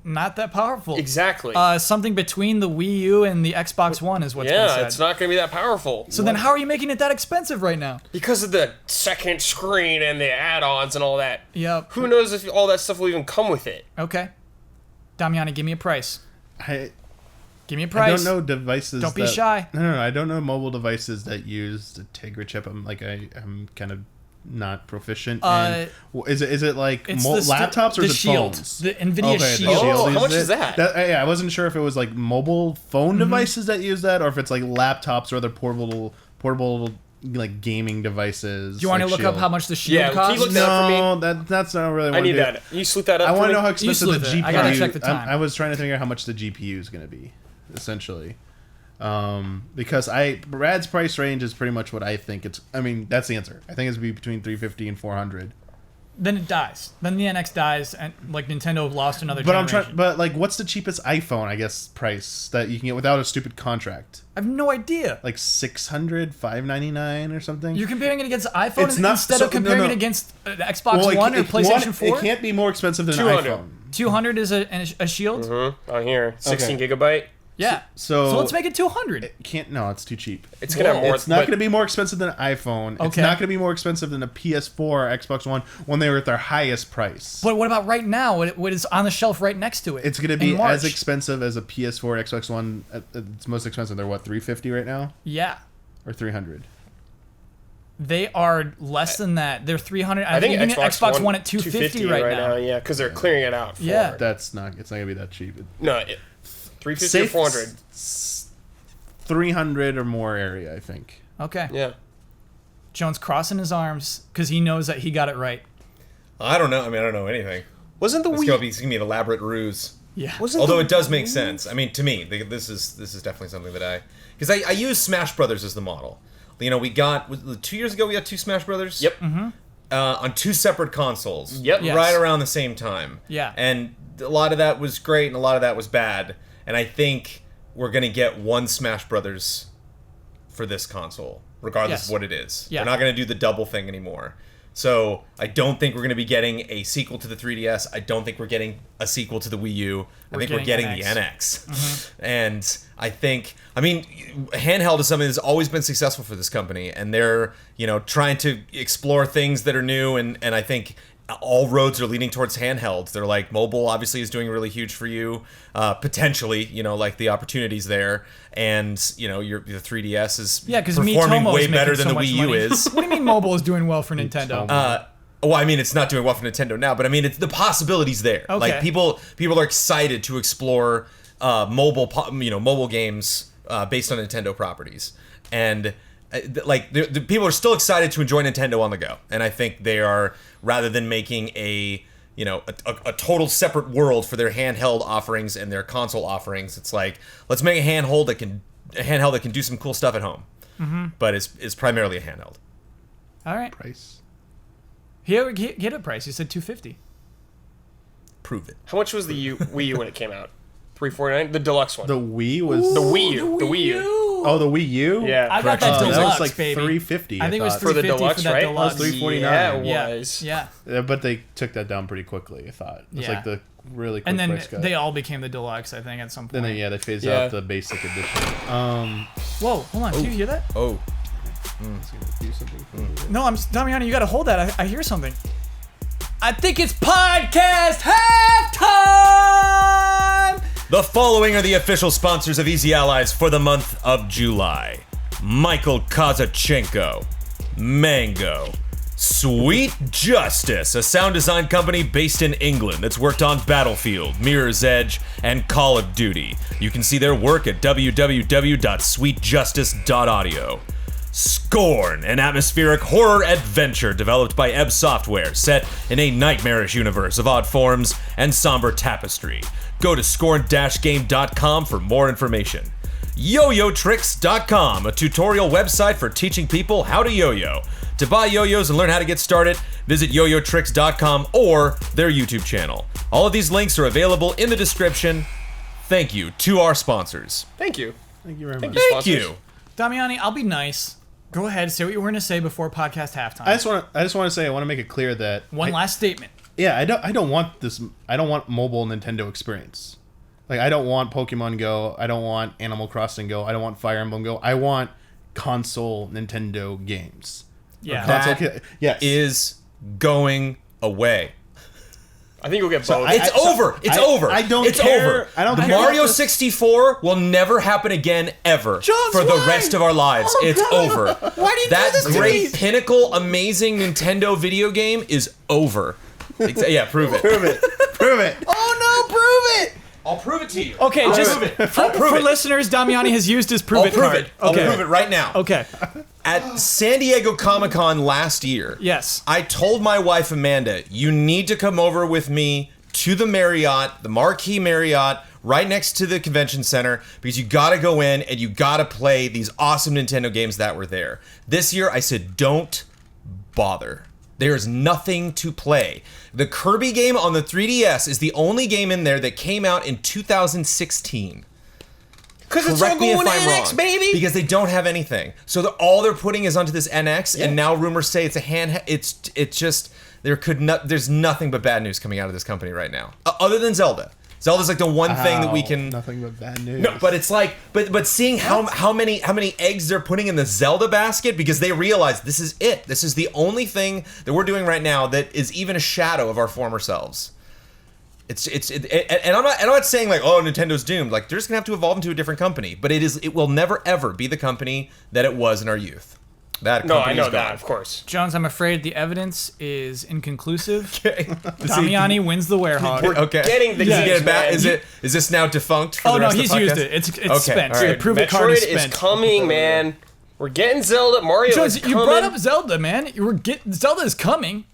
Not that powerful. Exactly. Something between the Wii U and the Xbox One is what's been Yeah, said. it's not gonna be that powerful. So then how are you making it that expensive right now? Because of the second screen and the add-ons and all that. Yep. Who knows if all that stuff will even come with it? Okay. Damiani, give me a price. I Give me a price. don't know devices. Don't be shy. No. I don't know mobile devices that use the Tegra chip. I'm kind of not proficient. In, is it like It's laptops or the is it Shield. phones? The NVIDIA the Shield. Oh, how much uses is it. that? Yeah, I wasn't sure if it was like mobile phone devices that use that, or if it's like laptops or other portable like gaming devices. Do you want to like look up Shield. how much the Shield Yeah, can you costs? look that up for me? No, that's not really. I need to that. You sleuth that up I for want me? to know how expensive the sleuth it. GPU. I gotta check the time. I was trying to figure out how much the GPU is going to be, essentially, because Brad's price range is pretty much what I think it's. I mean, that's the answer. I think it's be between 350 and 400. Then it dies. Then the NX dies, and like Nintendo lost another But generation. But like, what's the cheapest iPhone? I guess price that you can get without a stupid contract. I have no idea. Like 600, 599 or something. You're comparing it against iPhone It's not- instead so- of comparing no, no. it against Xbox One or PlayStation 4? It can't be more expensive than an 200. iPhone. 200 is a Shield? On here, 16 gigabyte. Yeah. So let's make it 200. It can't. No, it's too cheap. It's gonna have more. It's not but- going to be more expensive than an iPhone. It's Okay. not going to be more expensive than a PS4 or Xbox One when they were at their highest price. But what about right now? What is on the shelf right next to it? It's going to be in March? as expensive as a PS4 or Xbox One. It's most expensive. They're what, $350 right now Yeah. or $300? They are less than that. They're 300. I think you can get Xbox One at 250 right now. Yeah, because they're clearing it out. Yeah. For, That's not. It's not going to be that cheap. no, 350 or 400. 300 or more area, I think. Okay. Yeah. Jones crossing his arms because he knows that he got it right. I don't know. I mean, I don't know anything. Wasn't the It's Wii? gonna be an elaborate ruse. Yeah. Wasn't Although the, it does make sense. I mean, to me, this is definitely something that because I use Smash Brothers as the model. You know, we got 2 years ago we got 2 Smash Brothers. Yep. On 2 separate consoles. Yep. Yes. Right around the same time. Yeah. And a lot of that was great, and a lot of that was bad. And I think we're gonna get 1 Smash Brothers for this console, regardless Yes. of what it is. Yeah. They're not gonna do the double thing anymore. So I don't think we're going to be getting a sequel to the 3DS. I don't think we're getting a sequel to the Wii U. I think we're getting the NX. And I think, I mean, handheld is something that's always been successful for this company, and they're, trying to explore things that are new, and I think all roads are leading towards handhelds. They're like, mobile obviously is doing really huge for you, potentially, like the opportunities there, and your 3DS is performing way better than the Wii U is. What do you mean mobile is doing well for Nintendo? Well, I mean, it's not doing well for Nintendo now, but I mean, it's the possibilities there. Okay. Like people are excited to explore mobile games based on Nintendo properties, and the people are still excited to enjoy Nintendo on the go. And I think they are, rather than making a total separate world for their handheld offerings and their console offerings, it's like, let's make a handheld that can do some cool stuff at home, but it's primarily a handheld. All right. Price. Here, get a price. You said $250. Prove it. How much was the Wii U when it came out? $349. The deluxe one. The Wii was the Wii U. The Wii U. Oh, the Wii U. Yeah. I got that That deluxe, was like baby. $350. I think it was For the $350 deluxe, for that right? deluxe. It was $349. Yeah, it Yeah, was. yeah. But they took that down pretty quickly. I thought it was Yeah. like the really quick And then price cut. they all became the deluxe, I think, at some point. Then they phased Yeah. out the basic edition. Whoa, hold on. Do you hear that? Oh, It's gonna do something for me. No, Damiani, you gotta hold that. I hear something. I think it's podcast halftime! The following are the official sponsors of Easy Allies for the month of July. Michael Kazachenko, Mango, Sweet Justice, a sound design company based in England that's worked on Battlefield, Mirror's Edge, and Call of Duty. You can see their work at www.sweetjustice.audio. Scorn, an atmospheric horror adventure developed by Ebb Software, set in a nightmarish universe of odd forms and somber tapestry. Go to scorn-game.com for more information. YoYoTricks.com, a tutorial website for teaching people how to yo-yo. To buy yo-yos and learn how to get started, visit YoYoTricks.com or their YouTube channel. All of these links are available in the description. Thank you to our sponsors. Thank you. Thank you very much. Thank you. Damiani, I'll be nice. Go ahead, say what you were going to say before podcast halftime. I just want to say I want to make it clear that One last statement. Yeah, I don't want this. I don't want mobile Nintendo experience. Like, I don't want Pokemon Go. I don't want Animal Crossing Go. I don't want Fire Emblem Go. I want console Nintendo games. Yeah. That yes. is going away. I think you'll get both. It's over. It's over. I don't it's care. over. I don't care. Mario 64 will never happen again ever John's for the right. rest of our lives. Oh, it's God. over. Why do you that do this to great me? pinnacle, amazing Nintendo video game is over. Yeah, prove it. Prove it. Prove it. Oh no, prove it! I'll prove it to you. Okay, I'll just prove it. for listeners, Damiani has used his prove I'll it prove card. it. I'll Okay. prove it right now. Okay. At San Diego Comic-Con last year, Yes. I told my wife Amanda, you need to come over with me to the Marriott, the Marquis Marriott, right next to the convention center, because you gotta go in and you gotta play these awesome Nintendo games that were there. This year, I said, don't bother. There's nothing to play. The Kirby game on the 3DS is the only game in there that came out in 2016. Because it's all Correct me if going I'm NX, wrong, baby. because they don't have anything. So all they're putting is onto this NX, and now rumors say it's a handheld. It's just there's nothing but bad news coming out of this company right now, other than Zelda. Zelda's like the one thing that we can. Nothing but bad news. No, but it's like, but seeing how many eggs they're putting in the Zelda basket, because they realize this is it. This is the only thing that we're doing right now that is even a shadow of our former selves. And I'm not saying like, oh, Nintendo's doomed. Like, they're just gonna have to evolve into a different company. But it will never ever be the company that it was in our youth. That No, I company know is that, gone. of course. Jones, I'm afraid the evidence is inconclusive. Okay. Damiani wins the werehog. Okay. Getting the Is it games, back? man. Is this now defunct? For Oh the no, rest he's of the used podcast? it. It's Okay, spent. all The right. prove it card Metroid is is spent. coming, man. We're getting Zelda. Mario Jones, is you coming. brought up Zelda, man. Zelda is coming.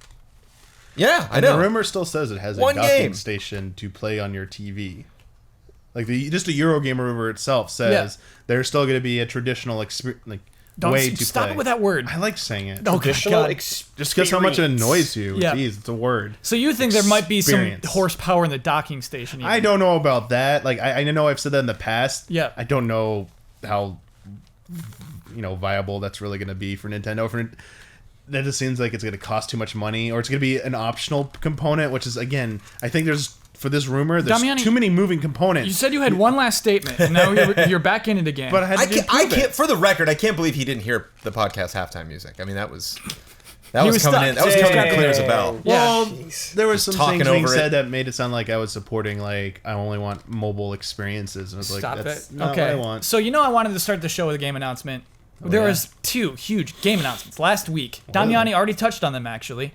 Yeah, I And the know. rumor still says it has a One docking game. station to play on your TV. Like just the Eurogamer rumor itself says there's still going to be a traditional way to stop play. it with that word. I like saying it. Oh, Traditional God. Just because how much it annoys you. Yeah. Jeez, it's a word. So you think there might be some Experience. horsepower in the docking station? Even. I don't know about that. Like I know I've said that in the past. Yeah. I don't know how viable that's really going to be for Nintendo. That just seems like it's going to cost too much money, or it's going to be an optional component. Which is, again, I think for this rumor, there's Damiani, too many moving components. You said you had one last statement, and now you're back in it again. But I had to I prove can't. it. For the record, I can't believe he didn't hear the podcast halftime music. I mean, that was He coming was in. stuck. That was coming in clear as a bell. Yeah. Well, there was some talking things being over it. said that made it sound like I was supporting, like, I only want mobile experiences. And I was like, Stop that's it. not Okay. what I want. So I wanted to start the show with a game announcement. There yeah? was 2 huge game announcements last week. Damiani already touched on them, actually.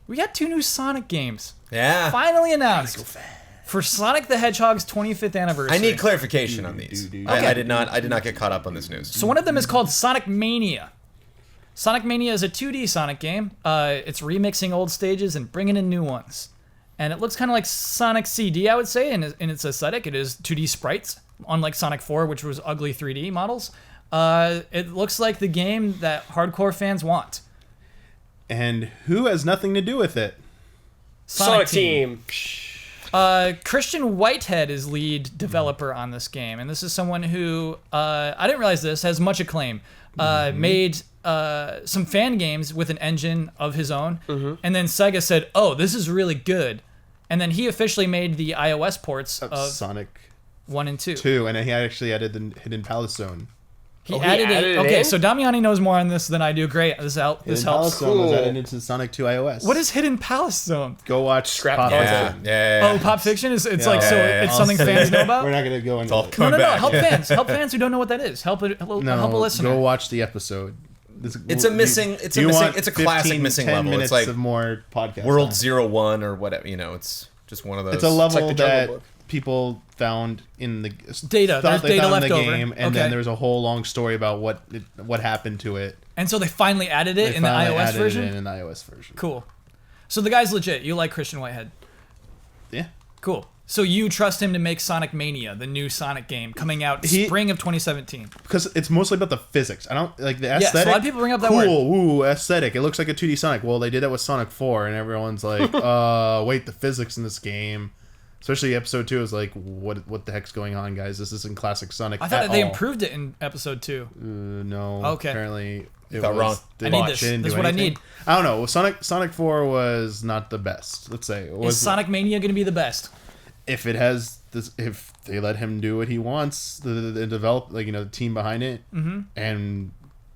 We got 2 new Sonic games. Yeah. Finally announced for Sonic the Hedgehog's 25th anniversary. I need clarification on these. I did not get caught up on this news. So one of them is called Sonic Mania. Sonic Mania is a 2D Sonic game. It's remixing old stages and bringing in new ones. And it looks kind of like Sonic CD, I would say, in its aesthetic. It is 2D sprites, unlike Sonic 4, which was ugly 3D models. It looks like the game that hardcore fans want. And who has nothing to do with it? Sonic Team. Christian Whitehead is lead developer on this game, and this is someone who I didn't realize this has much acclaim. Made some fan games with an engine of his own, and then Sega said, "Oh, this is really good," and then he officially made the iOS ports of Sonic 1 and 2. 2, and he actually added the Hidden Palace Zone. He added it. Okay, in? so Damiani knows more on this than I do. Great. This helps. Hidden Palace Zone was Cool. added into Sonic 2 iOS. What is Hidden Palace Zone? Go watch Scrap Pop content. Fiction. Oh, Pop Fiction is it's Yeah. like so Yeah. it's something fans know about. We're not gonna go into all it. coming No. back. Help fans who don't know what that is. Help a listener. Go watch the episode. It's a missing. It's a classic missing 10 level. minutes It's like of more podcast. World time. 01 or whatever. It's just one of those. It's a level like the Jungle that Book. people found in the Data. thought There's they data found in left the over. game, and Okay. then there was a whole long story about what happened to it. And so they finally added it They in the finally iOS added version. it in an iOS version. Cool. So the guy's legit. You like Christian Whitehead. Yeah. Cool. So you trust him to make Sonic Mania, the new Sonic game, coming out spring of 2017. Because it's mostly about the physics. I don't like the so a aesthetic. lot of people bring up that cool, woo, aesthetic. It looks like a 2D Sonic. Well, they did that with Sonic 4, and everyone's like, wait, the physics in this game, especially episode 2, is like, what the heck's going on, guys? This isn't classic Sonic. I thought at that they all. improved it in episode 2. No. Okay. Apparently, it Got was wrong. they I need botched. this. They didn't This is do what I anything. need. I don't know. Sonic 4 was not the best. Let's say it was. Is Sonic Mania going to be the best? If it has this, if they let him do what he wants, the develop the team behind it, and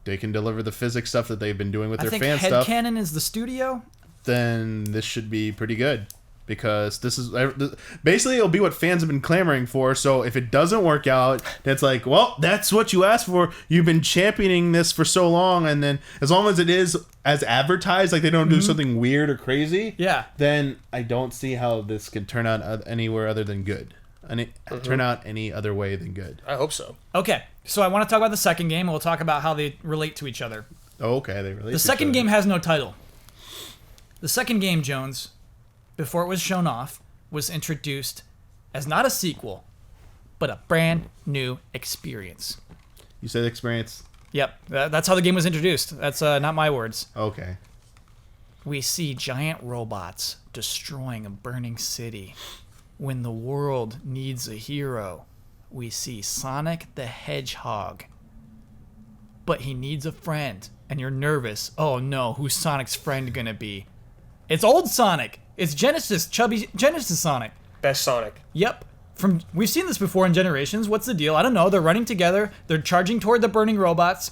they can deliver the physics stuff that they've been doing with I their think fan stuff, Headcanon is the studio. then this should be pretty good. Because this is basically it'll be what fans have been clamoring for. So if it doesn't work out, that's like, well, that's what you asked for. You've been championing this for so long, and then as long as it is as advertised, like they don't do something weird or crazy, Yeah. then I don't see how this could turn out anywhere other than good. Turn out any other way than good. I hope so. Okay, so I want to talk about the second game. We'll talk about how they relate to each other. Oh, okay, they released The second game has no title. The second game, Jones, before it was shown off, was introduced as not a sequel, but a brand new experience. You said experience. Yep, that's how the game was introduced. That's not my words. Okay. We see giant robots destroying a burning city. When the world needs a hero, we see Sonic the Hedgehog. But he needs a friend, and you're nervous. Oh no, who's Sonic's friend gonna be? It's old Sonic. It's chubby Genesis Sonic. Best Sonic. Yep. We've seen this before in Generations. What's the deal? I don't know. They're running together. They're charging toward the burning robots.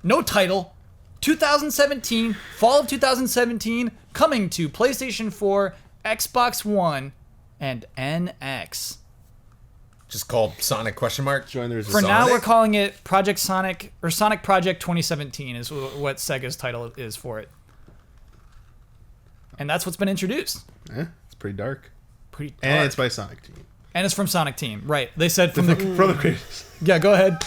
No title. 2017, fall of 2017, coming to PlayStation 4, Xbox One, and NX. Just called Sonic ? Join the For now, we're calling it Project Sonic, or Sonic Project 2017 is what Sega's title is for it. And that's what's been introduced. It's pretty dark. Pretty dark. And it's by Sonic Team. And it's from Sonic Team. Right. They said from the... From the creators. Yeah, go ahead.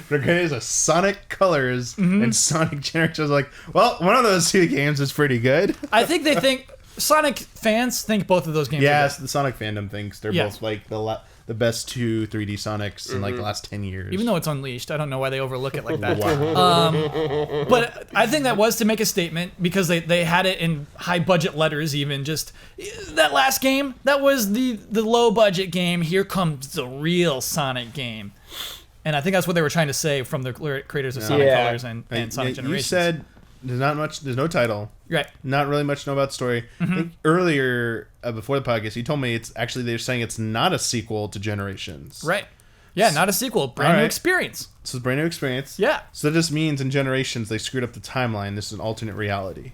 The creators of Sonic Colors and Sonic Generations. Like, well, one of those two games is pretty good. I think they think... Sonic fans think both of those games are Yes, good. the Sonic fandom thinks they're Yeah. both like the best two 3D Sonics in like the last 10 years. Even though it's Unleashed. I don't know why they overlook it like that. Wow. But I think that was to make a statement because they had it in high budget letters even. Just that last game, that was the low budget game. Here comes the real Sonic game. And I think that's what they were trying to say from the creators of Sonic Yeah. Colors and Sonic Generations. You said there's no title. Right. Not really much to know about the story. I think earlier, before the podcast, you told me it's actually they're saying it's not a sequel to Generations. Right. Yeah, not a sequel. Brand new Alright. experience. So it's a brand new experience. Yeah. So that just means in Generations they screwed up the timeline. This is an alternate reality.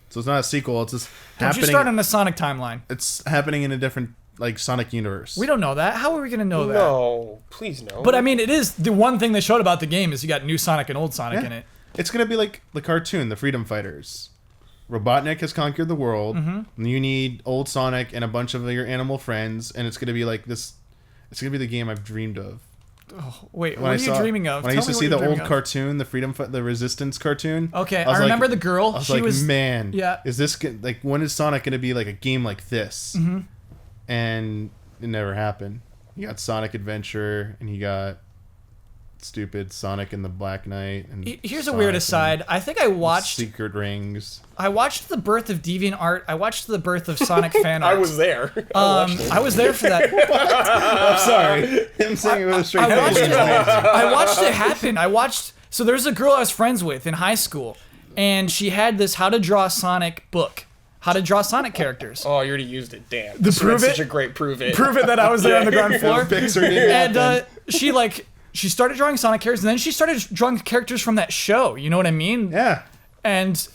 So it's not a sequel. It's just Don't happening. you start on the Sonic timeline. It's happening in a different like Sonic universe. We don't know that. How are we going to know that? No, please no. But I mean, it is the one thing they showed about the game is you got new Sonic and old Sonic Yeah. in it. It's gonna be like the cartoon, the Freedom Fighters. Robotnik has conquered the world. And you need old Sonic and a bunch of your animal friends, and it's gonna be like this. It's gonna be the game I've dreamed of. Wait, When what I are you saw- dreaming of? When I Tell used to me see what the you're old dreaming of. cartoon, the Resistance cartoon. Okay, was I remember the I girl. was She like, was man, yeah. is this like when is Sonic gonna be like a game like this? And it never happened. You got Sonic Adventure, and you got stupid Sonic and the Black Knight. And Here's a Sonic weird and aside. I think I watched Secret Rings. the birth of DeviantArt. I watched the birth of Sonic fan art. I was there. I was there for that. I'm sorry. Him saying it with a straight I watched face. it. I watched it happen. So there's a girl I was friends with in high school, and she had this How to Draw Sonic book. How to draw Sonic characters. Oh, you already used it. Damn. The prove That's it? such a great prove it. Prove it that I was there on the ground floor. Pixar didn't And happen. she like she started drawing Sonic characters, and then she started drawing characters from that show. You know what I mean? Yeah. And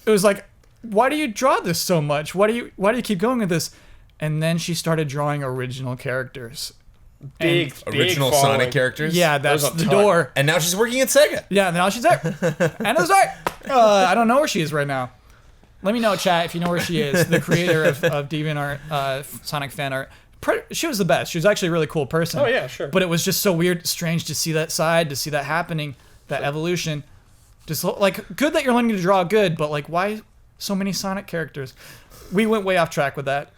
it was like, why do you draw this so much? Why do you keep going with this? And then she started drawing original characters. Big Original following. Sonic characters. Yeah, that's There's a the ton. door. And now she's working at Sega. Yeah, now she's there. And it's like, I don't know where she is right now. Let me know, chat, if you know where she is. The creator of DeviantArt, Sonic fan art. She was the best. She was actually a really cool person. Oh, yeah, sure. But it was just so weird, strange to see that side, to see that happening, that evolution. Just like, good that you're learning to draw good, but like, why so many Sonic characters? We went way off track with that.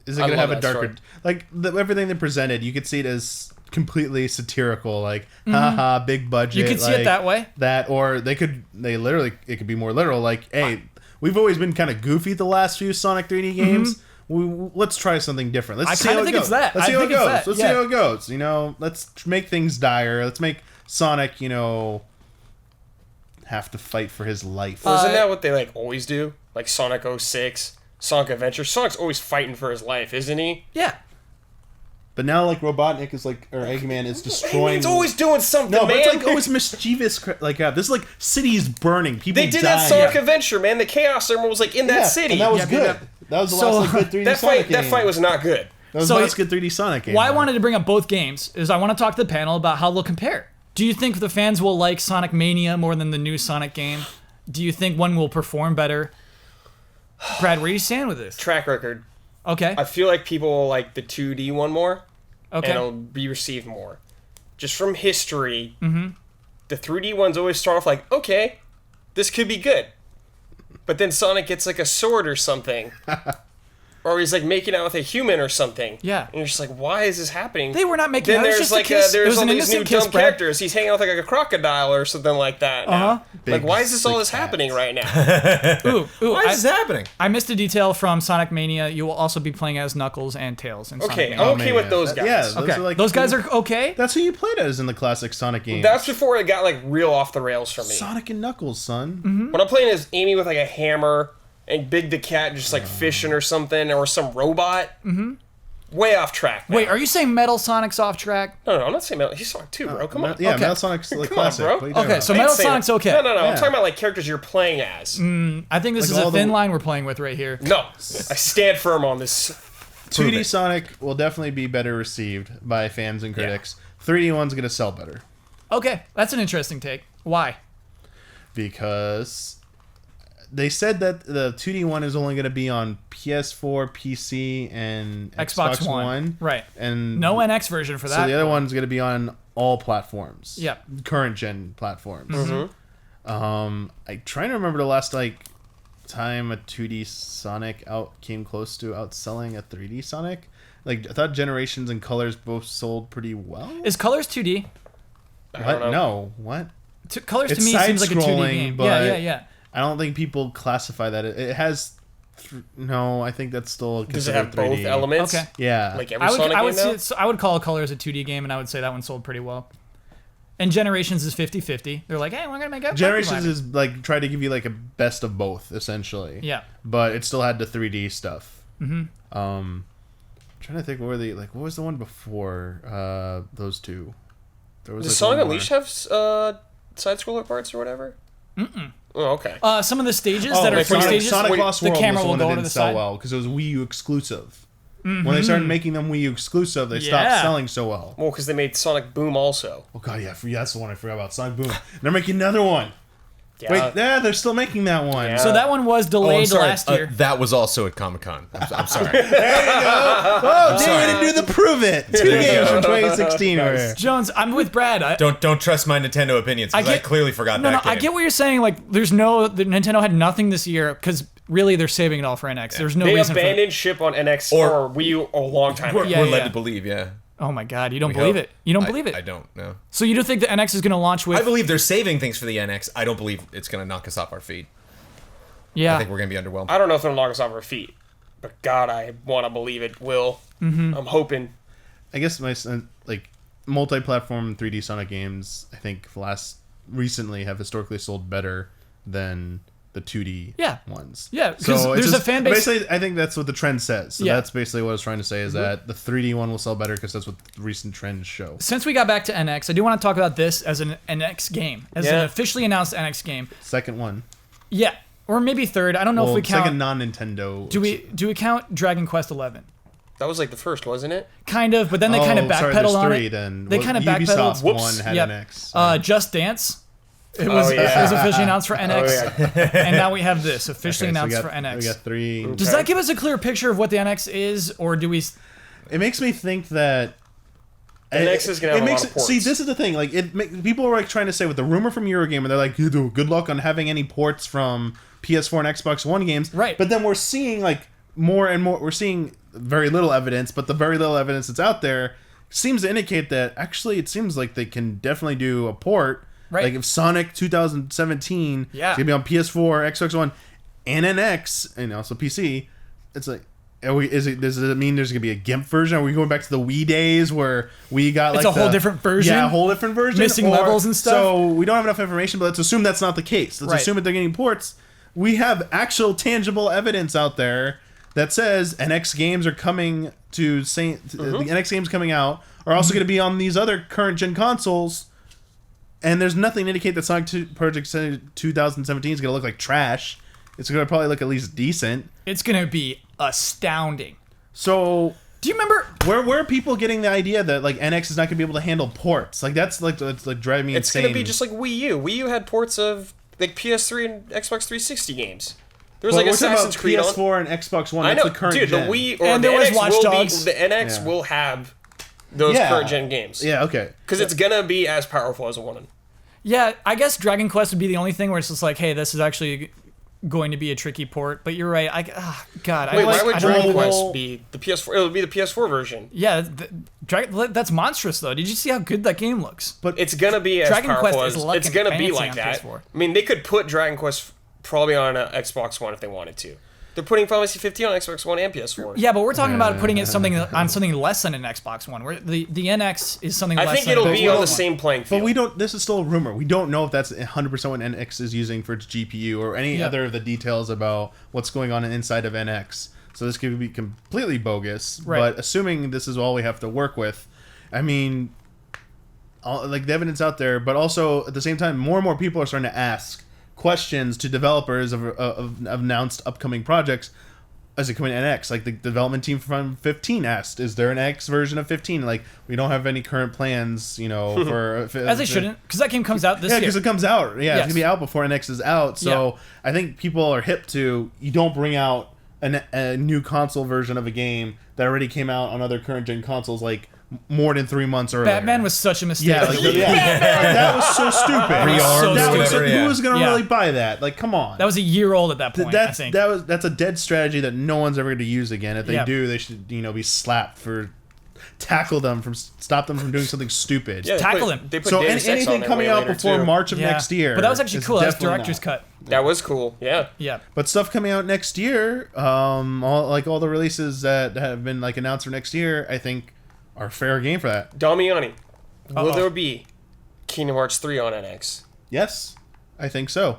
Is it I going to love have a that darker... story. Like, everything they presented, you could see it as completely satirical. Like, haha, big budget. You could see it that way. That, or it could be more literal. Like, hey, we've always been kind of goofy the last few Sonic 3D games. Let's try something different. Let's I see how kinda it think goes. it's that. Let's see I how it think it's goes. that, Let's see yeah. how it goes. You know, let's make things dire. Let's make Sonic, you know, have to fight for his life. Wasn't that what they like always do? Like Sonic 06, Sonic Adventure. Sonic's always fighting for his life, isn't he? Yeah. But now, like, Robotnik is like, or Eggman is destroying. He's always doing something, no, man. but it's like always mischievous. Like, this is like cities burning. People They did dying. that Sonic Adventure, man. The Chaos Emerald was like in that city. and that was Yeah, good. yeah. That was the So- last like, good 3D that Sonic fight. That game. fight was not good. That was So the last good 3D Sonic game. Why I though. wanted to bring up both games is I want to talk to the panel about how they'll compare. Do you think the fans will like Sonic Mania more than the new Sonic game? Do you think one will perform better? Brad, where do you stand with this? Track record. Okay. I feel like people will like the 2D one more, Okay. and it'll be received more. Just from history, the 3D ones always start off like, okay, this could be good. But then Sonic gets like a sword or something. Or he's like making out with a human or something. Yeah. And you're just like, why is this happening? They were not making Then out. It was there's just a like kiss. It there's was all an these new innocent kiss, dumb Brad. characters. He's hanging out with like a crocodile or something like that. now. Uh-huh. Like, why is this all big this cat. happening right now? Ooh, Why is this happening? I missed a detail from Sonic Mania. You will also be playing as Knuckles and Tails in Sonic Okay, Mania. I'm okay with those guys. Yeah, those Okay. are like Those guys are okay? That's who you played as in the classic Sonic games. That's before it got like real off the rails for me. Sonic and Knuckles, son. Mm-hmm. When I'm playing as Amy with like a hammer and Big the Cat just like fishing or something or some robot. Way off track. Now. Wait, are you saying Metal Sonic's off track? No, I'm not saying Metal. He's Sonic 2, bro. Come on. Yeah, Okay. Metal Sonic's like Come on, classic. bro. What are you talking Okay, about? so I ain't Metal saying Sonic's that. okay. No. Yeah. I'm talking about like characters you're playing as. I think this Like is a all the- thin line we're playing with right here. No, I stand firm on this. 2D Sonic will definitely be better received by fans and critics. 3D one's gonna sell better Okay, that's an interesting take. Why? because they said that the 2D one is only gonna be on PS4, PC, and Xbox One. Right. And No NX version for that. so the other one's gonna be on all platforms. Yeah. Current gen platforms. Mm-hmm. I'm trying to remember the last time a 2D Sonic came close to outselling a 3D Sonic. Like, I thought Generations and Colors both sold pretty well. Is Colors 2D? I What? don't know. No. What? Colors to It's me seems like a 2D side-scrolling, game. but- Yeah. I don't think people classify that. It has. No, I think that's still Does it have considered 3D. both elements? Okay. Yeah. Like every I would, Sonic I would game now? say I would call Colors a 2D game, and I would say that one sold pretty well. And Generations is 50-50. They're like, hey, we're gonna make a Generations is like try to give you like a best of both essentially. Yeah. But it still had the 3D stuff. Trying to think what was the one before those two? There was Does like Sonic one more. Unleashed have side-scroller parts or whatever? Oh, okay. some of the stages Oh, that are like free Sonic, stages. Sonic wait, Lost the World camera was the will one go that to didn't the sell side. well because it was Wii U exclusive. When they started making them Wii U exclusive, they stopped Yeah. selling so well. Well, because they made Sonic Boom also. Oh god, yeah, that's the one I forgot about. Sonic Boom. They're making another one. Yeah. Wait, yeah, they're still making that one. Yeah. So that one was Oh, I'm delayed sorry. last year. That was also at Comic-Con. I'm sorry. Oh, David didn't do the Prove It. 2 games from 2016 over here. Jones, I'm with Brad. Don't trust my Nintendo opinions because I, clearly forgot No, that game. I get what you're saying. Like, the Nintendo had nothing this year because really they're saving it all for NX. There's no They reason for abandoned ship on NX Or- or Wii U a long time We're, ago. Yeah, we're led yeah. to believe, yeah. Oh my God, you don't We believe hope. it. You don't I- believe it. I don't know. So you don't think the NX is going to launch with? I believe they're saving things for the NX. I don't believe it's going to knock us off our feet. Yeah. I think we're going to be underwhelmed. I don't know if it'll knock us off our feet, but God, I want to believe it will. I'm hoping. I guess my multi-platform 3D Sonic games, I think recently have historically sold better than the the 2D ones. Yeah, because so there's a fan base. Basically, I think that's what the trend says. So Yeah. that's basically what I was trying to say is that the 3D one will sell better because that's what recent trends show. Since we got back to NX, I do want to talk about this as an NX game, as an officially announced NX game. Second one. Yeah, or maybe third. I don't know if we count. Second non-Nintendo. Do we count Dragon Quest 11? That was like the first, wasn't it? Kind of, but then they kind of backpedaled on it. Then. They kind of backpedaled. Ubisoft one had NX. Just Dance. It was officially announced for NX, and now we have this officially announced for NX. We got 3. Okay. Does that give us a clear picture of what the NX is, or do we? It makes me think that NX is gonna have a lot of ports. See, this is the thing. Like, people were like trying to say with the rumor from Eurogamer, they're like, "Good luck on having any ports from PS4 and Xbox One games." Right. But then we're seeing like more and more. We're seeing very little evidence, but the very little evidence that's out there seems to indicate that actually it seems like they can definitely do a port. Right. Like if Sonic 2017 is gonna be on PS4, Xbox One, and NX, and also PC, it's like, does it mean there's gonna be a GIMP version? Are we going back to the Wii days where we got like It's a whole different version? Yeah, a whole different version, Missing levels and stuff? So we don't have enough information, but let's assume that's not the case. Let's assume that they're getting ports. We have actual tangible evidence out there that says NX games are coming to the NX games coming out are also going to be on these other current gen consoles. And there's nothing to indicate that Sonic Project 2017 is going to look like trash. It's going to probably look at least decent. It's going to be astounding. So, do you remember where are people getting the idea that like NX is not going to be able to handle ports? Like that's like driving me insane. It's going to be just like Wii U. Wii U had ports of like PS3 and Xbox 360 games. There was like Assassin's Creed PS4 and Xbox One. I know, that's the current dude. gen. The Wii or and the there was NX Watch will Dogs. be, the NX will have those current gen games. Yeah, okay. Because it's gonna be as powerful as a one. Yeah, I guess Dragon Quest would be the only thing where it's just like, hey, this is actually going to be a tricky port. But you're right. God. Wait, why would I don't Dragon know. Quest be the PS4? It would be the PS4 version. Yeah, that's monstrous though. Did you see how good that game looks? But it's gonna be as Dragon powerful Quest is as looking it's gonna be fancy like on that. PS4. I mean, they could put Dragon Quest probably on an Xbox One if they wanted to. They're putting Final Fantasy 15 on Xbox One and PS4. Yeah, but we're talking about putting it on something less than an Xbox One. Where the NX is something. I less think than it'll an be Xbox on the One. same playing field. But we don't. This is still a rumor. We don't know if that's 100% what NX is using for its GPU or any other of the details about what's going on inside of NX. So this could be completely bogus. Right. But assuming this is all we have to work with, I mean, like the evidence out there, but also at the same time, more and more people are starting to ask questions to developers of announced upcoming projects. As it coming to NX, like the development team from 15 asked, "Is there an X version of 15?" Like we don't have any current plans, for As they shouldn't, because that game comes out this yeah, year. because it comes out. Yeah, Yes. it's gonna be out before NX is out. So I think people are hip to you don't bring out a new console version of a game that already came out on other current gen consoles like more than 3 months earlier. Batman was such a mistake. Yeah, like, that was so stupid. Rearmed That was whatever, yeah. Who was gonna Yeah. really buy that? Like, come on. That was a year old at that point. I think. That's a dead strategy that no one's ever going to use again. If they Yeah. do, they should be slapped for stop them from doing something stupid. Yeah, Tackle him. They put So Deus Ex on anything there coming way out later, before too. March of Yeah. next year. But that was actually is cool. That was definitely director's not. cut. That was cool. Yeah. Yeah. But stuff coming out next year, all the releases that have been announced for next year, I think are fair game for that. Damiani, will Uh-oh. there be Kingdom Hearts 3 on NX? Yes, I think so.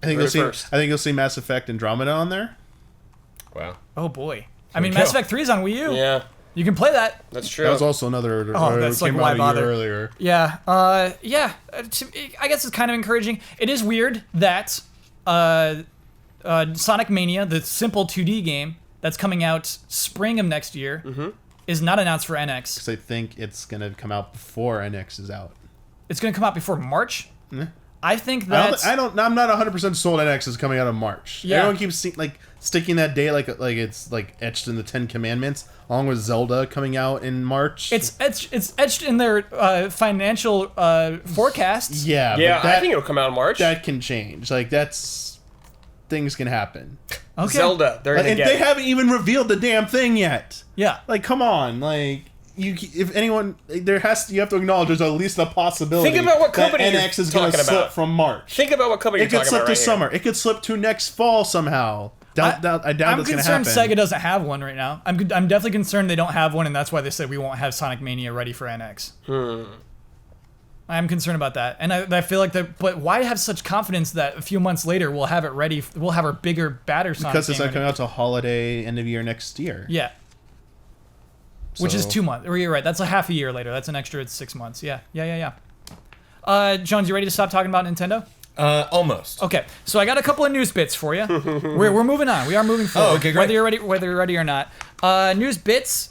I think Very you'll see. first. I think you'll see Mass Effect Andromeda on there. Wow. Oh boy. I mean, we Mass go. Effect 3 is on Wii U. Yeah, You can play that. that's true. That was also another. That's came why out a bother? year earlier. Yeah. I guess it's kind of encouraging. It is weird that Sonic Mania, the simple 2D game that's coming out spring of next year, is not announced for NX. Because I think it's gonna come out before NX is out. It's going to come out before March. Yeah. I think I'm that's. not 100% sold NX is coming out in March. Yeah. Everyone keeps sticking that day like it's etched in the Ten Commandments, along with Zelda coming out in March. It's etched in their financial forecasts. yeah, Yeah, but that, I think it'll come out in March. that can change. Things can happen. Okay. Zelda, they're gonna And get they it. haven't even revealed the damn thing yet. Yeah. Come on, if anyone, you have to acknowledge there's at least a possibility. Think about what company that you're NX is going to talking slip about. from March. Think about what company It you're could talking slip about to right summer. It could slip to next fall somehow. I doubt I'm that's going to concerned happen. Sega doesn't have one right now. I'm definitely concerned they don't have one, and that's why they said we won't have Sonic Mania ready for NX. I'm concerned about that, and I feel like that. But why have such confidence that a few months later we'll have it ready? We'll have our bigger, badder Sonic Because it's game not coming out to holiday end of year next year. Yeah. Which is So- 2 months. Or you're right. That's a half a year later. That's an extra 6 months. Yeah. Jones, you ready to stop talking about Nintendo? Almost. Okay, so I got a couple of news bits for you. We're moving on. We are moving forward. okay, great. Whether you're ready or not. News bits.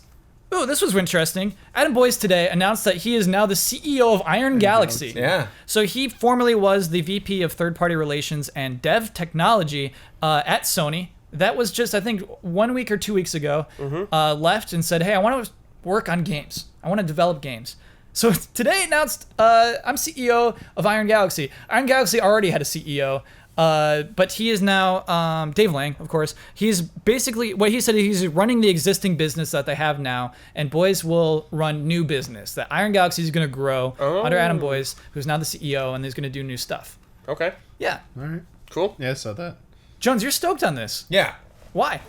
Ooh, this was interesting. Adam Boyce today announced that he is now the CEO of Iron Galaxy. Yeah. So he formerly was the VP of third-party relations and dev technology at Sony. That was just, I think, 1 week or 2 weeks ago. Left and said, hey, I want to work on games. I want to develop games. So today announced, I'm CEO of Iron Galaxy. Iron Galaxy already had a CEO, but he is now, Dave Lang, of course. He's basically, what he said, he's running the existing business that they have now, and Boyce will run new business. That Iron Galaxy is going to grow under Adam Boyce, who's now the CEO, and he's going to do new stuff. Okay. Yeah. All right. Cool. Yeah, I saw that. Jones, you're stoked on this. Yeah. Why?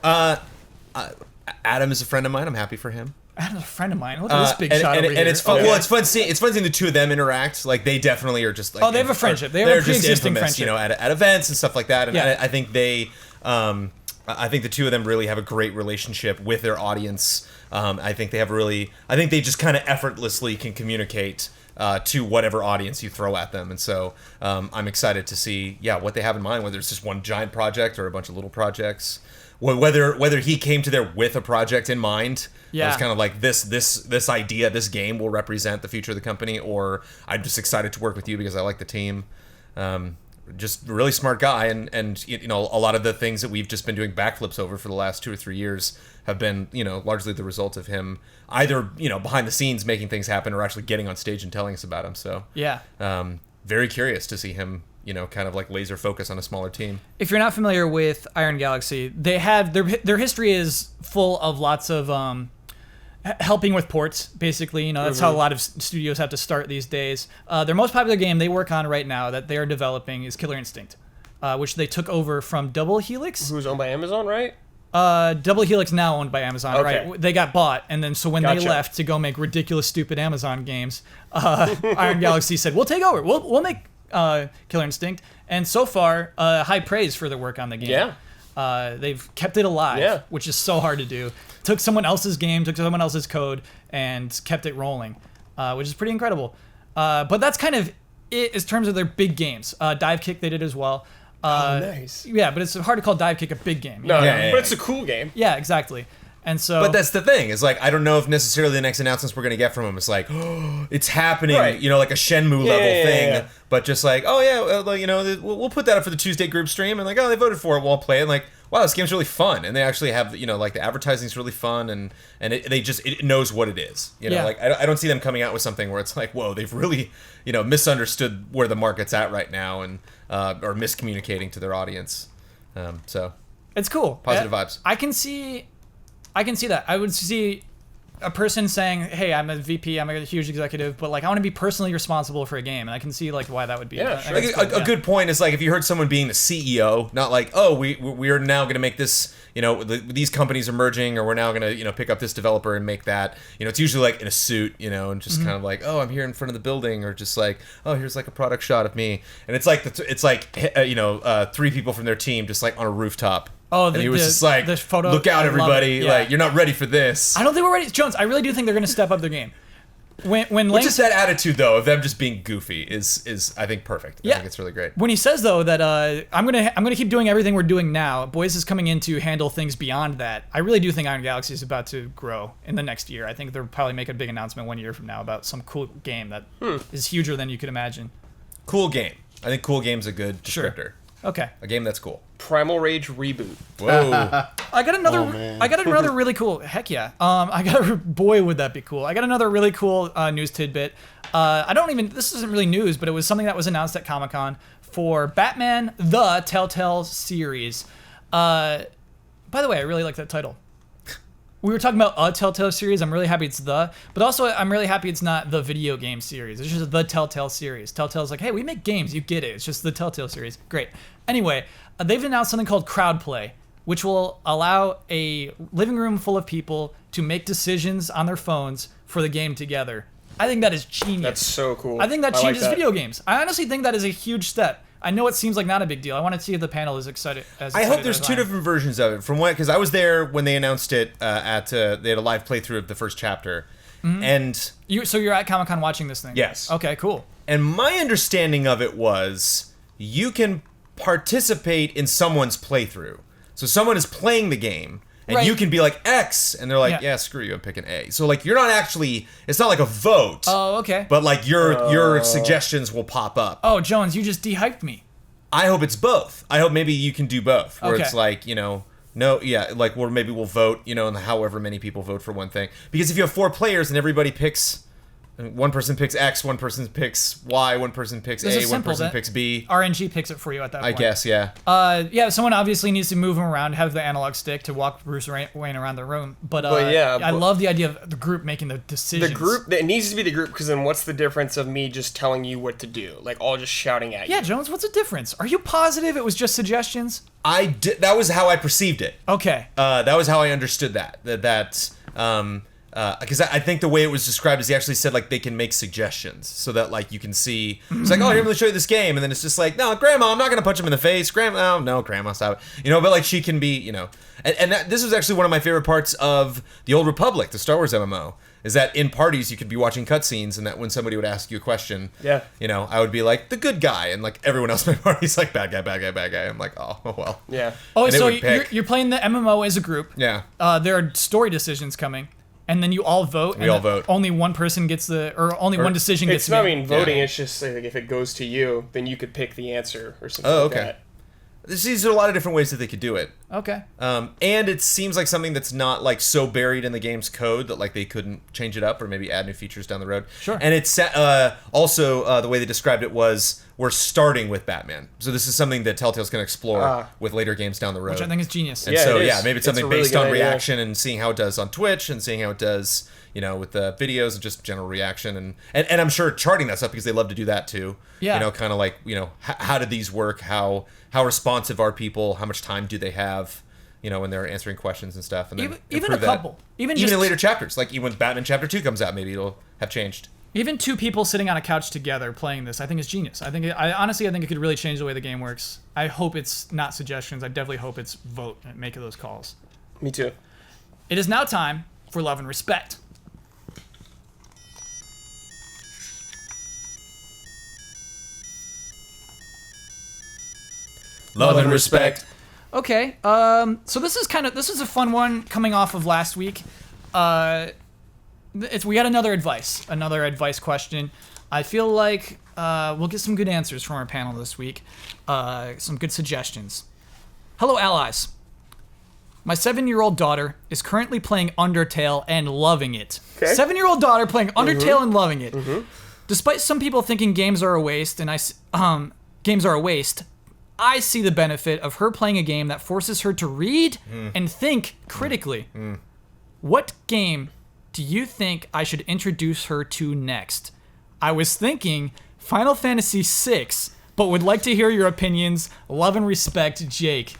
Adam is a friend of mine. I'm happy for him. Adam's a friend of mine. Look at this big and, shot and, over and here. it's fun. Okay. Well, it's fun seeing the two of them interact. Like they definitely are just like. Oh, they have a friendship. They have a they're just pre-existing infamous, friendship. you know, at events and stuff like that. And Yeah. I think they, I think the two of them really have a great relationship with their audience. I think they have I think they just kind of effortlessly can communicate to whatever audience you throw at them. And so I'm excited to see, what they have in mind, whether it's just one giant project or a bunch of little projects. Whether he came to there with a project in mind, Yeah. it's kind of like this idea, this game will represent the future of the company, or I'm just excited to work with you because I like the team. Just a really smart guy, and you know, a lot of the things that we've just been doing backflips over for the last 2 or 3 years have been, you know, largely the result of him either, you know, behind the scenes making things happen or actually getting on stage and telling us about them. So Yeah. very curious to see him, you know, kind of like laser focus on a smaller team. If you're not familiar with Iron Galaxy, they have their history is full of lots of helping with ports, basically. You know, that's how a lot of studios have to start these days. Their most popular game they work on right now that they are developing is Killer Instinct, which they took over from Double Helix. Who's owned by Amazon, right? Double Helix now owned by Amazon, Okay. right? They got bought, and then so when they Gotcha. left to go make ridiculous, stupid Amazon games, Iron Galaxy said, "We'll take over. We'll make Killer Instinct." And so far, high praise for their work on the game. Yeah. They've kept it alive, Yeah. which is so hard to do. Took someone else's game, took someone else's code, and kept it rolling, which is pretty incredible. But that's kind of it in terms of their big games. Dive Kick they did as well. Nice. Yeah, but it's hard to call Dive Kick a big game. you No, know? Yeah. but it's a cool game. Yeah, exactly. And so, But that's the thing, is like, I don't know if necessarily the next announcements we're going to get from him is like, oh, it's happening, Right. you know, like a Shenmue level yeah, thing. yeah. But just like, oh yeah, well, you know, we'll put that up for the Tuesday group stream, and like, oh, they voted for it, we'll play it, and like, wow, this game's really fun, and they actually have, you know, like the advertising's really fun, and it knows what it is, you know, Yeah. like I don't see them coming out with something where it's like, whoa, they've really, you know, misunderstood where the market's at right now, and or miscommunicating to their audience. So it's cool. Positive vibes. I can see that. I would see a person saying, "Hey, I'm a VP. I'm a huge executive, but like I want to be personally responsible for a game," and I can see like why that would be. Yeah, I sure. think Like it's cool, a good point is like if you heard someone being the CEO, not like, oh, we are now going to make this, you know, these companies are merging, or we're now going to, you know, pick up this developer and make that. You know, it's usually like in a suit, you know, and just kind of like, oh, I'm here in front of the building, or just like, oh, here's like a product shot of me, and it's like you know, 3 people from their team just like on a rooftop. Oh, and he was just like, the photo. look out, I love everybody! it. Yeah. Like, you're not ready for this. I don't think we're ready, Jones. I really do think they're going to step up their game. When Link, Just that attitude though of them just being goofy is I think perfect. Yeah. I think it's really great. when he says though that I'm gonna keep doing everything we're doing now, Boyce is coming in to handle things beyond that. I really do think Iron Galaxy is about to grow in the next year. I think they'll probably make a big announcement 1 year from now about some cool game that is huger than you could imagine. Cool game. I think cool game's a good Sure. descriptor. Okay. A game that's cool. Primal Rage reboot. Whoa. I got another. man. I got another really cool. Heck yeah. I got a boy. Would that be cool? I got another really cool news tidbit. I don't even. This isn't really news, but it was something that was announced at Comic-Con for Batman: The Telltale series. By the way, I really like that title. We were talking about a Telltale series. I'm really happy it's the, but also I'm really happy it's not the video game series. It's just the Telltale series. Telltale's like, hey, we make games. You get it. It's just the Telltale series. Great. Anyway, they've announced something called Crowdplay, which will allow a living room full of people to make decisions on their phones for the game together. I think that is genius. That's so cool. I think that like changes that. video games. I honestly think that is a huge step. I know it seems like not a big deal. I want to see if the panel is excited. I hope there's two different versions of it. From what, because I was there when they announced it they had a live playthrough of the first chapter, and So you're at Comic-Con watching this thing? Yes. Okay, cool. And my understanding of it was you can participate in someone's playthrough. So someone is playing the game, and Right. you can be like X, and they're like, yeah, screw you, I'm picking A. So like you're not actually, it's not like a vote. Oh, okay. But like your suggestions will pop up. Oh, Jones, you just de-hyped me. I hope it's both. I hope maybe you can do both, where Okay. it's like, like where maybe we'll vote, and however many people vote for one thing. Because if you have 4 players and everybody picks, one person picks X, one person picks Y, one person picks This A, is one simple, person that- picks B. RNG picks it for you at that I point. guess, yeah. Yeah, someone obviously needs to move him around, have the analog stick to walk Bruce Wayne around the room. But I love the idea of the group making the decisions. The group, it needs to be the group, because then what's the difference of me just telling you what to do? Like, all just shouting at you. Yeah, Jones, what's the difference? Are you positive it was just suggestions? That was how I perceived it. Okay. That was how I understood that. Because I think the way it was described is he actually said like they can make suggestions so that like you can see. It's like, oh, here, let me show you this game, and then it's just like, no, Grandma, I'm not gonna punch him in the face. Grandma, no, Grandma, stop it. But like she can be, and this was actually one of my favorite parts of the Old Republic, the Star Wars MMO. Is that in parties you could be watching cutscenes, and that when somebody would ask you a question, I would be like the good guy, and like everyone else in my party's like bad guy, bad guy, bad guy. I'm like, oh well. Yeah. Oh, And so you're playing the MMO as a group. Yeah. There are story decisions coming, and then you all vote. We all vote. Only one person gets one decision gets. It's not, voting, Yeah. it's just like if it goes to you, then you could pick the answer or something Oh, like okay. that. These are a lot of different ways that they could do it. Okay. And it seems like something that's not like so buried in the game's code that like they couldn't change it up or maybe add new features down the road. Sure. And it's also the way they described it was we're starting with Batman. So this is something that Telltale's going to explore with later games down the road. Which I think is genius. And Yeah, so it is. maybe it's It's something a really based good on idea. reaction and seeing how it does on Twitch and seeing how it does, with the videos and just general reaction and I'm sure charting that stuff because they love to do that too. Yeah. Kind of like, how did these work? How responsive are people? How much time do they have? When they're answering questions and stuff, and then even a improve that. couple, even in just later chapters, like even when Batman Chapter 2 comes out, maybe it'll have changed. even 2 people sitting on a couch together playing this, I think is genius. I think it could really change the way the game works. I hope it's not suggestions. I definitely hope it's vote and make those calls. Me too. It is now time for love and respect. Love and respect. Okay, so this is a fun one coming off of last week. We got another advice question. I feel like we'll get some good answers from our panel this week. Some good suggestions. Hello, allies. My 7-year-old daughter is currently playing Undertale and loving it. Okay. 7-year-old daughter playing Undertale and loving it. Despite some people thinking games are a waste, I see the benefit of her playing a game that forces her to read and think critically. What game do you think I should introduce her to next? I was thinking Final Fantasy VI, but would like to hear your opinions. Love and respect, Jake.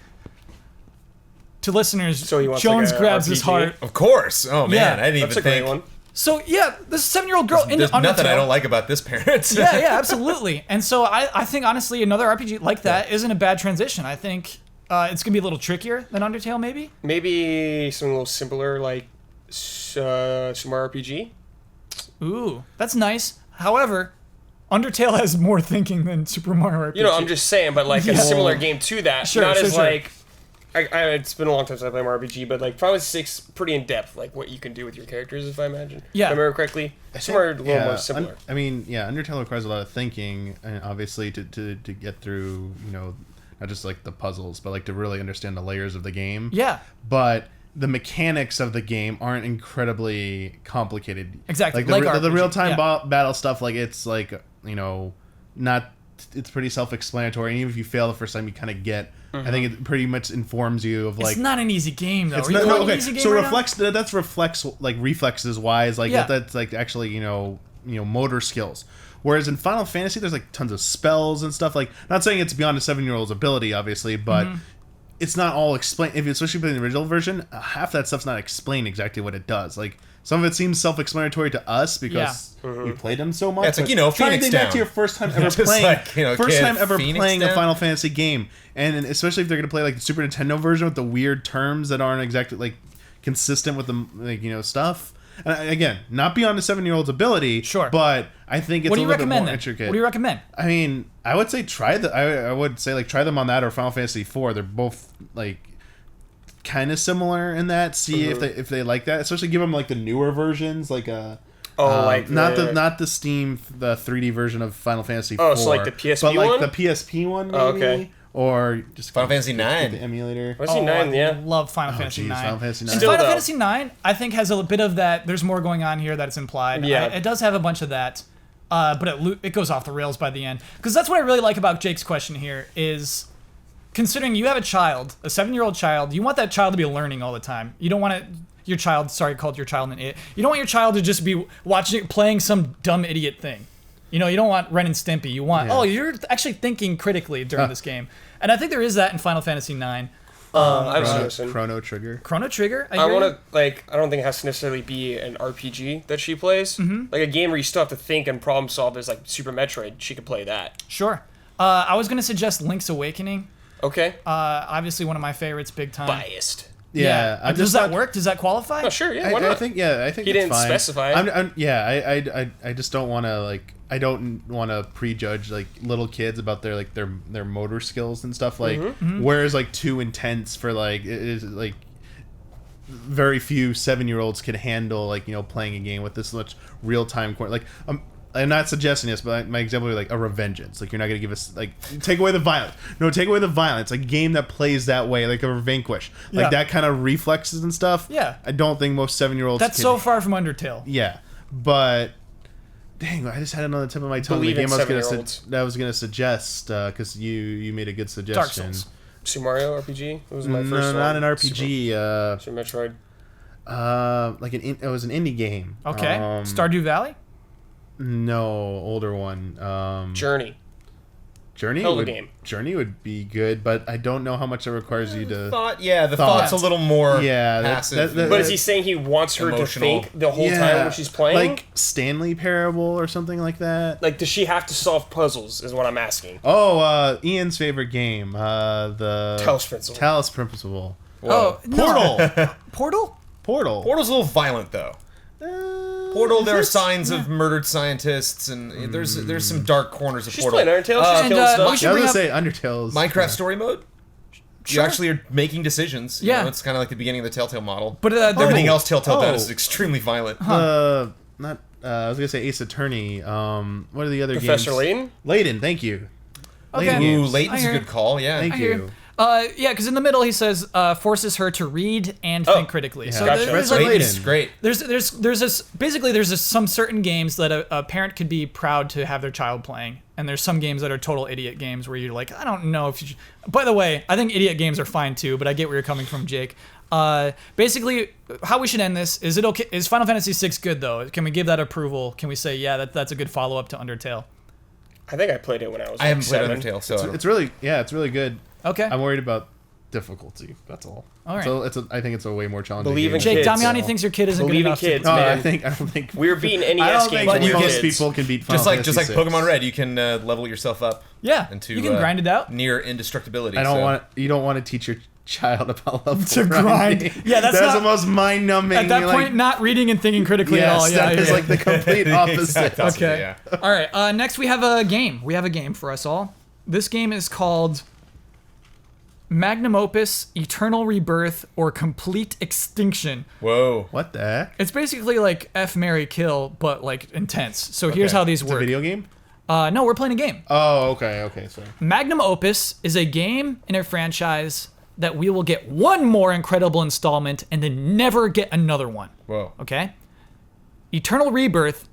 To listeners, So he wants Jones like a grabs his RPG? heart. Of course. Oh man, Yeah, I didn't That's a even great think. one. So yeah, this 7-year-old girl into There's nothing I Undertale. don't like about this parent. Yeah, absolutely. And so I think honestly another RPG like that isn't a bad transition. I think it's gonna be a little trickier than Undertale, maybe. Maybe something a little simpler like Super RPG. Ooh, that's nice. However, Undertale has more thinking than Super Mario RPG. I'm just saying, but like a similar game to that. Sure, not sure, as sure. like. It's been a long time since I played Mario RPG, but like Final Fantasy 6, pretty in depth, like what you can do with your characters, if I imagine. Yeah. If I remember correctly. Some are a little more similar. Undertale requires a lot of thinking, and obviously to get through, not just like the puzzles, but like to really understand the layers of the game. Yeah. But the mechanics of the game aren't incredibly complicated. Exactly, Like like the RPG, real time yeah. battle stuff, like it's like not. It's pretty self-explanatory, and even if you fail the first time, you kind of get. I think it pretty much informs you of like. It's not an easy game though. It's Are you not, playing no, an okay. easy game So right now? that's reflexes wise, like Yeah. that's like actually motor skills. Whereas in Final Fantasy, there's like tons of spells and stuff. Like, not saying it's beyond a 7-year-old's ability, obviously, but it's not all explained. If you especially play the original version, half that stuff's not explained exactly what it does. Like some of it seems self-explanatory to us because we played them so much. Yeah, it's like, try Phoenix to think Down. back to your first time ever Just playing, like, first time ever Phoenix playing a Down? Final Fantasy game, and especially if they're gonna play like the Super Nintendo version with the weird terms that aren't exactly like consistent with the stuff. And again, not beyond a 7-year-old's ability. Sure. But I think it's a little bit more intricate. What do you recommend? I mean, I would say try them on that or Final Fantasy IV. They're both like kind of similar in that. See if they like that. Especially give them like the newer versions, like not the Steam 3D version of Final Fantasy IV. Oh, so like the PSP but like one? the PSP one, maybe. Oh, okay. Or just Final Fantasy the 9. emulator. Fantasy 9, yeah. I love Final Fantasy 9. Final Fantasy 9. And Still, Final though. Fantasy 9, I think, has a bit of that. There's more going on here that it's implied. Yeah. It does have a bunch of that, but it goes off the rails by the end. Because that's what I really like about Jake's question here is, considering you have a child, a 7-year-old child, you want that child to be learning all the time. You don't want your child, called your child an idiot. You don't want your child to just be playing some dumb idiot thing. You don't want Ren and Stimpy. You want, you're actually thinking critically during this game. And I think there is that in Final Fantasy 9. Chrono Trigger. Chrono Trigger. I want to I don't think it has to necessarily be an RPG that she plays. Like a game where you still have to think and problem solve. There's like Super Metroid. She could play that. Sure. I was gonna suggest Link's Awakening. Okay. Obviously one of my favorites, big time. Biased. Yeah. Does that work? Does that qualify? Oh, sure. Yeah. Why not? I think He it's didn't fine. specify. I just don't want to I don't want to prejudge like little kids about their motor skills and stuff where is like too intense for like it is like very few 7-year-olds can handle playing a game with this much real time I'm not suggesting this, but my example would be like a Revengeance. Like you're not gonna give us take away the violence. No, take away the violence. A game that plays that way, like a Vanquish, that kind of reflexes and stuff. Yeah, I don't think most 7-year-olds. That's so far from Undertale. Yeah, but dang, I just had another tip of my tongue. The game I was gonna suggest because you made a good suggestion. Dark Souls. Super Mario RPG. It was my first No, one. not an RPG. Super Metroid. It was an indie game. Okay. Stardew Valley. No, older one. Journey. Journey would be good, but I don't know how much it requires you to. Thought's a little more passive. But is he saying he wants her emotional. to think the whole time when she's playing? Like Stanley Parable or something like that? Like, does she have to solve puzzles, is what I'm asking. Oh, Ian's favorite game. The Talos Principle. Talos Principle. Whoa. Portal! Portal? Portal's a little violent, though. Portal, there are signs of murdered scientists, and there's some dark corners of She's Portal. playing Undertale. She's killing stuff. we should I was bring gonna up say Undertale's Minecraft story mode? Sure. You actually are making decisions. Yeah. It's kind of like the beginning of the Telltale model. But everything else Telltale does Oh. is extremely violent. I was gonna say Ace Attorney. What are the other Professor games? Layton? Layton, thank you. Okay. Layton Ooh, games. Layton's I a hear good call, yeah. Thank hear you. Yeah, because in the middle he says forces her to read and think critically. Yeah. So Gotcha. there's Layton. Layton's great. there's some certain games that a parent could be proud to have their child playing, and there's some games that are total idiot games where you're like, I don't know if you should. By the way, I think idiot games are fine too, but I get where you're coming from, Jake. Basically, how we should end this is it okay? Is Final Fantasy VI good though? Can we give that approval? Can we say that's a good follow up to Undertale? I think I played it when I was I haven't played 7. Undertale, so It's really good. Okay. I'm worried about difficulty. That's all. All right. So I think it's a way more challenging. Believe game. in Jake, kids. Damiani thinks your kid isn't good Believe in enough. kids. No, man. I don't think We're beating NES I don't games think with most kids. people can beat Final just like Fantasy Pokemon VI. Red, you can level yourself up. Yeah, Into, you can grind it out. Near indestructibility. You don't want to teach your child about level To grind. Yeah, that's not- the most mind-numbing. At that you're point, like, not reading and thinking critically at all. yes, Yeah, that is yeah. like the complete opposite. Okay. Yeah. All right. Next, we have a game. We have a game for us all. This game is called Magnum Opus, Eternal Rebirth, or Complete Extinction. Whoa. What the heck? It's basically like F, Marry, Kill, but like intense. So here's how these It's a work. video game? No, we're playing a game. Oh, okay, sorry. Magnum Opus is a game in a franchise that we will get one more incredible installment and then never get another one. Whoa. Okay? Eternal Rebirth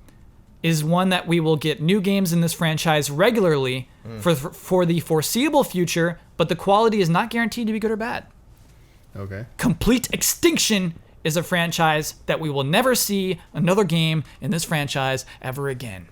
is one that we will get new games in this franchise regularly for the foreseeable future, but the quality is not guaranteed to be good or bad. Okay. Complete Extinction is a franchise that we will never see another game in this franchise ever again.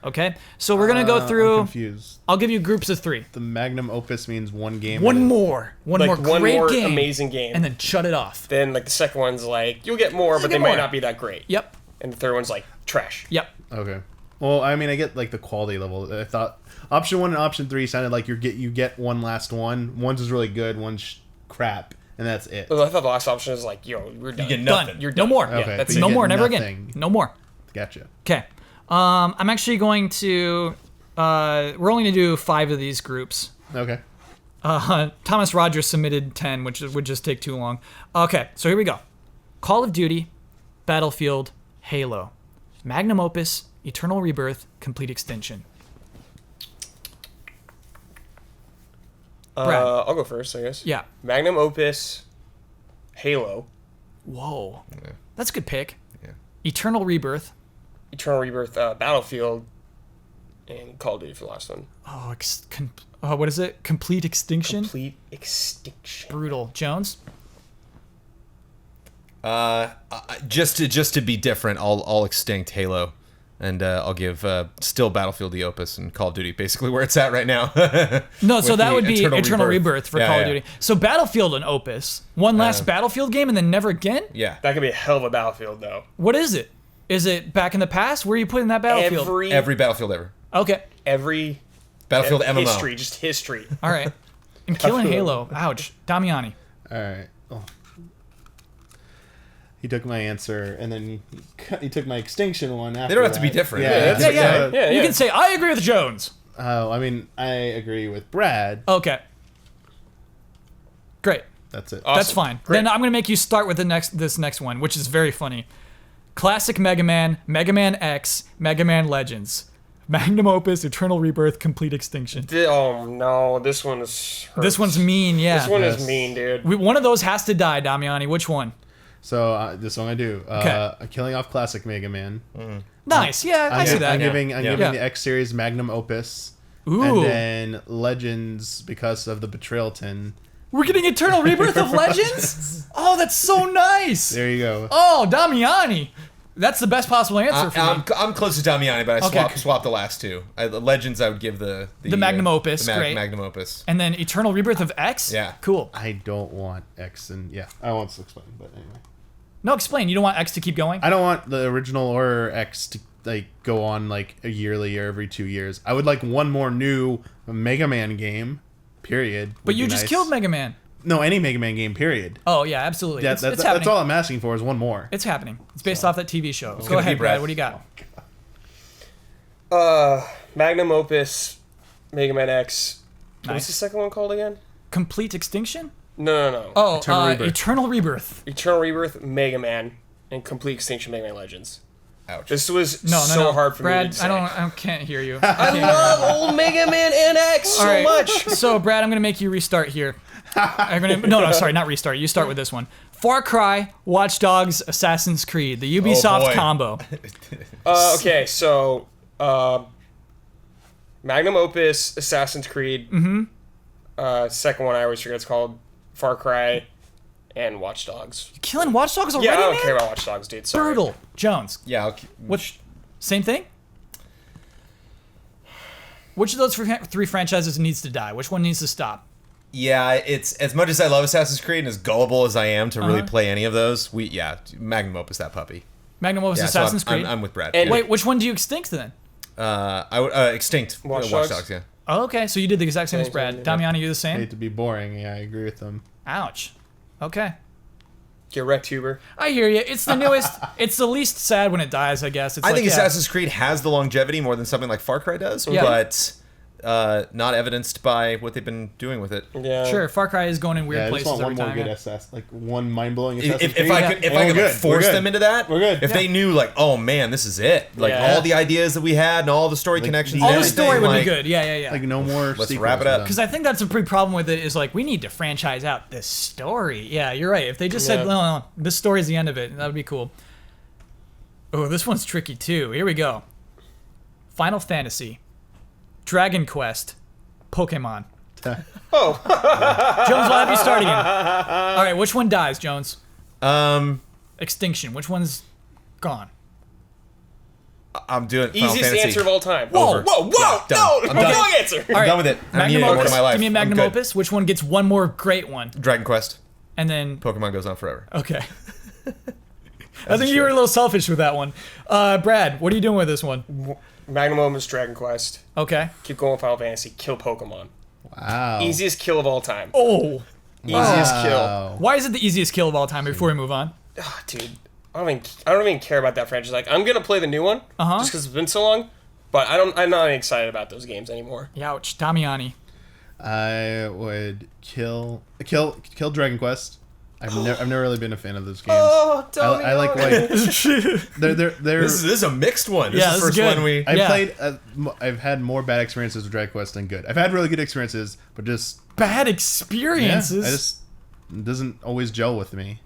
Okay, so we're gonna go through. I'm confused. I'll give you groups of 3. The magnum opus means one game. One more Like one great more game, amazing game. and then shut it off. Then like the second one's like you'll get more, but get they more. might not be that great. Yep, And the third one's like trash. yep. Okay. Well, I mean, I get like the quality level. I thought option 1 and option 3 sounded like you get one last one. One's is really good, one's crap, and that's it. Well, I thought the last option was like, yo, we're done. You get Done. nothing. You're No done. more. Yeah, Okay, that's but you No get more. Never again. nothing. No more. Gotcha. Okay. I'm actually going to. We're only gonna do 5 of these groups. Okay. Thomas Rogers submitted 10, which would just take too long. Okay, so here we go. Call of Duty, Battlefield, Halo, Magnum Opus, Eternal Rebirth, Complete Extinction. Brad. I'll go first, I guess. Yeah. Magnum Opus, Halo, Whoa. That's a good pick. Yeah. Eternal Rebirth. Eternal Rebirth, Battlefield, and Call of Duty for the last one. Oh, what is it? Complete Extinction? Complete Extinction. Brutal. Jones? Just to be different, I'll extinct Halo, and I'll give still Battlefield the Opus and Call of Duty basically where it's at right now. No, so With that the would be Eternal Rebirth for Yeah, Call of yeah. Duty. So Battlefield and Opus. One last Battlefield game and then never again? Yeah. That could be a hell of a Battlefield, though. What is it? Is it back in the past? Where are you putting that Battlefield? Every Battlefield ever. Okay. Every Battlefield MMO. history, just history. All right. And killing Halo. Ouch. Damiani. All right. Oh. He took my answer, and then he took my extinction one after They don't have to that. be different. Yeah. that's- Yeah. yeah. You can say, I agree with Jones. Oh, I mean, I agree with Brad. Okay. Great. That's it. That's Awesome. fine. Great. Then I'm going to make you start with this next one, which is very funny. Classic Mega Man, Mega Man X, Mega Man Legends. Magnum Opus, Eternal Rebirth, Complete Extinction. Oh, no. This one is... hurts. This one's mean, yeah. This one Yes. is mean, dude. One of those has to die, Damiani. Which one? So this one I do. Killing off classic Mega Man. Nice. Yeah, I see that. I'm giving Yeah. the X series Magnum Opus, Ooh. and then Legends because of the betrayal tin. We're getting Eternal Rebirth of Legends? Oh, that's so nice. There you go. Oh, Damiani. That's the best possible answer for me. I'm close to Damiani, but I Okay. swapped the last two. The Legends, I would give the Magnum Opus, the great. Magnum Opus. And then Eternal Rebirth of X? Yeah. Cool. I don't want X and I won't explain, but anyway. No, explain. You don't want X to keep going? I don't want the original or X to go on like a yearly or every 2 years. I would like one more new Mega Man game. Period. But you just killed Mega Man. No, any Mega Man game. Period. Oh, yeah, absolutely. Yeah, it's that's happening. all I'm asking for is one more. It's happening. It's based off that TV show. Go gonna ahead, be Brad. Brad. What do you got? Magnum Opus, Mega Man X. Nice. What's the second one called again? Complete Extinction? No. Oh, Eternal Rebirth. Eternal Rebirth. Eternal Rebirth, Mega Man, and Complete Extinction, Mega Man Legends. Ouch. This was No, so hard for Brad, me to say. I can't hear you. I love old Mega Man and X so All right. much. So, Brad, I'm going to make you restart here. No, sorry, not restart. You start with this one. Far Cry, Watch Dogs, Assassin's Creed, the Ubisoft boy. combo. Okay, so Magnum Opus, Assassin's Creed. Mm-hmm. Second one I always forget it's called Far Cry, and Watch Dogs. Killing Watch Dogs already, Yeah, I don't man? care about Watch Dogs, dude. Sorry. Brutal. Jones. Yeah. Same thing? Which of those three franchises needs to die? Which one needs to stop? Yeah, it's as much as I love Assassin's Creed and as gullible as I am to really play any of those. Magnum Opus that puppy. Magnum Opus, Yeah, Assassin's so Creed? I'm with Brad. And- Yeah. Wait, which one do you extinct then? I would extinct Watch Watch Dogs? Dogs. Yeah. Oh, okay, so you did the exact same as Same Brad. thing, yeah. Damiani, you the I same? hate to be boring. Yeah, I agree with them. Ouch. Okay. Get wrecked, Huber. I hear you. It's the newest. It's the least sad when it dies, I guess. It's I like, think yeah. Assassin's Creed has the longevity more than something like Far Cry does, Yeah. but not evidenced by what they've been doing with it. Yeah. Sure, Far Cry is going in weird Yeah, I just places want one every more time. good yeah. SS, like one mind-blowing Assassin's If Creed. I Yeah. could, if And I we're could like, good. force We're them good. into that, We're good. If they knew like, oh man, this is it, like Yeah. all the ideas that we had and all the story connections, All and the everything, story would like, be good. Yeah. Like no more. Let's sequels wrap it for up. them. Because I think that's a big problem with it is like, we need to franchise out this story. Yeah, you're right. If they just said, Yeah. no, this story's the end of it, that would be cool. Oh, this one's tricky too. Here we go. Final Fantasy, Dragon Quest, Pokemon. Oh. Jones, we'll have you start again. All right, which one dies, Jones? Um, Extinction. Which one's gone? I'm doing Final Easiest Fantasy. answer of all time. Over. Whoa! Yeah, done. No! I'm done. Wrong answer. I'm done with it. I don't need it Magnum anymore in opus. my life. Give me a magnum I'm good. opus. Which one gets one more great one? Dragon Quest. And then Pokemon goes on forever. okay. I think you were a little selfish with that one. Brad, what are you doing with this one? Magnum opus, Dragon Quest. Okay. Keep going, Final Fantasy. Kill Pokemon. Wow. Easiest kill of all time. Oh. Easiest kill. Wow. Why is it the easiest kill of all time before we move on? Oh, dude, I don't even care about that franchise. Like, I'm gonna play the new one just because it's been so long. But I'm not excited about those games anymore. Ouch. Damiani. I would kill Dragon Quest. I've never really been a fan of those games. Oh, tell me I like they're This is a mixed one. This Yeah, is the this is first good. one we. I've Yeah. played. I've had more bad experiences with Dragon Quest than good. I've had really good experiences, but just Bad yeah, experiences. it doesn't always gel with me.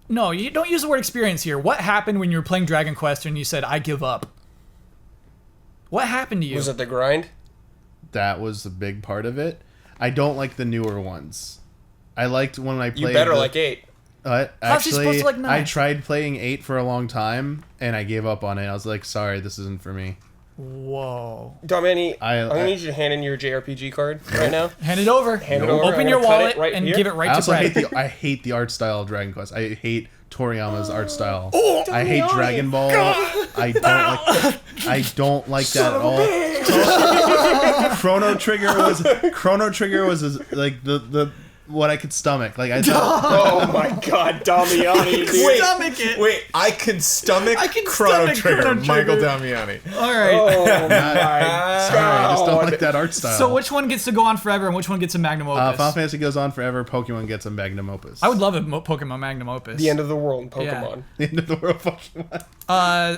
No, you don't use the word experience here. What happened when you were playing Dragon Quest and you said, I give up? What happened to you? Was it the grind? That was a big part of it. I don't like the newer ones. I liked when I played. You better like 8. How's he Actually, supposed to like 9? I tried playing 8 for a long time, and I gave up on it. I was like, sorry, this isn't for me. Whoa. Domini, I'm I- gonna need you to hand in your JRPG card right now. Hand it over. Hand it over. Open I'm your gonna cut wallet it right and here. give it right I to also Brad. hate the art style of Dragon Quest. I hate Toriyama's art style. Oh, I hate Dragon Ball. I don't like that at all. Chrono Trigger was like the what I could stomach. Like I thought. Oh my God, Damiani, dude. Stomach it. Wait, I can stomach can Chrono stomach Trigger. Chrono Michael Trigger. Damiani. All right. Oh my Sorry, I just don't God. like that art style. So which one gets to go on forever and which one gets a magnum opus? Final Fantasy goes on forever. Pokemon gets a magnum opus. I would love a Pokemon magnum opus. The end of the world in Pokemon. The end of the world. Pokemon.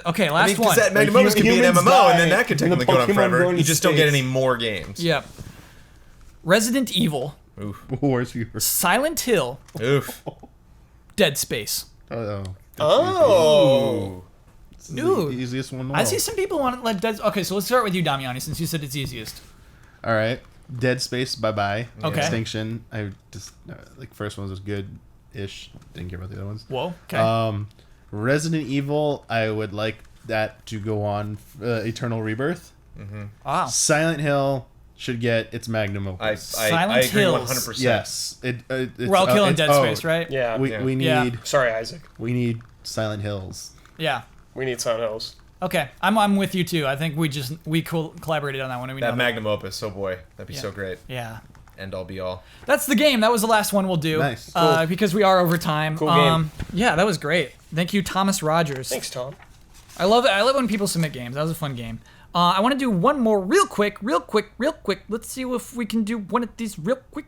Okay, last Because one. that Magnum Like, Opus could be an humans MMO, die, and then that could and the technically go on Pokemon forever. go into You just don't get space. any more games. Yep. Resident Evil, Oof. Wars viewers. Silent Hill, Oof. Dead Space. Oh. Oh. This is Dude. the easiest one. In the I world. see some people want to let Dead. Okay, so let's start with you, Damiani, since you said it's easiest. All right, Dead Space. Bye bye. Okay. Extinction. I just like first one was good-ish. Didn't care about the other ones. Whoa. Okay. Resident Evil. I would like that to go on Eternal Rebirth. Wow. Silent Hill should get its magnum opus. I Silent agree Hills. 100%. Yes. It's, We're all killing it's Dead owed. Space, right? Yeah. We need Yeah. Sorry, Isaac. we need Silent Hills. Yeah. We need Silent Hills. Okay, I'm with you too. I think we collaborated on that one. And we That know Magnum Opus, oh boy. That'd be Yeah. so great. Yeah. End all be all. That's the game. That was the last one we'll do. Nice. Cool. Because we are over time. Cool game. Yeah, that was great. Thank you, Thomas Rogers. Thanks, Tom. I love it. I love when people submit games. That was a fun game. I want to do one more real quick. Let's see if we can do one of these real quick.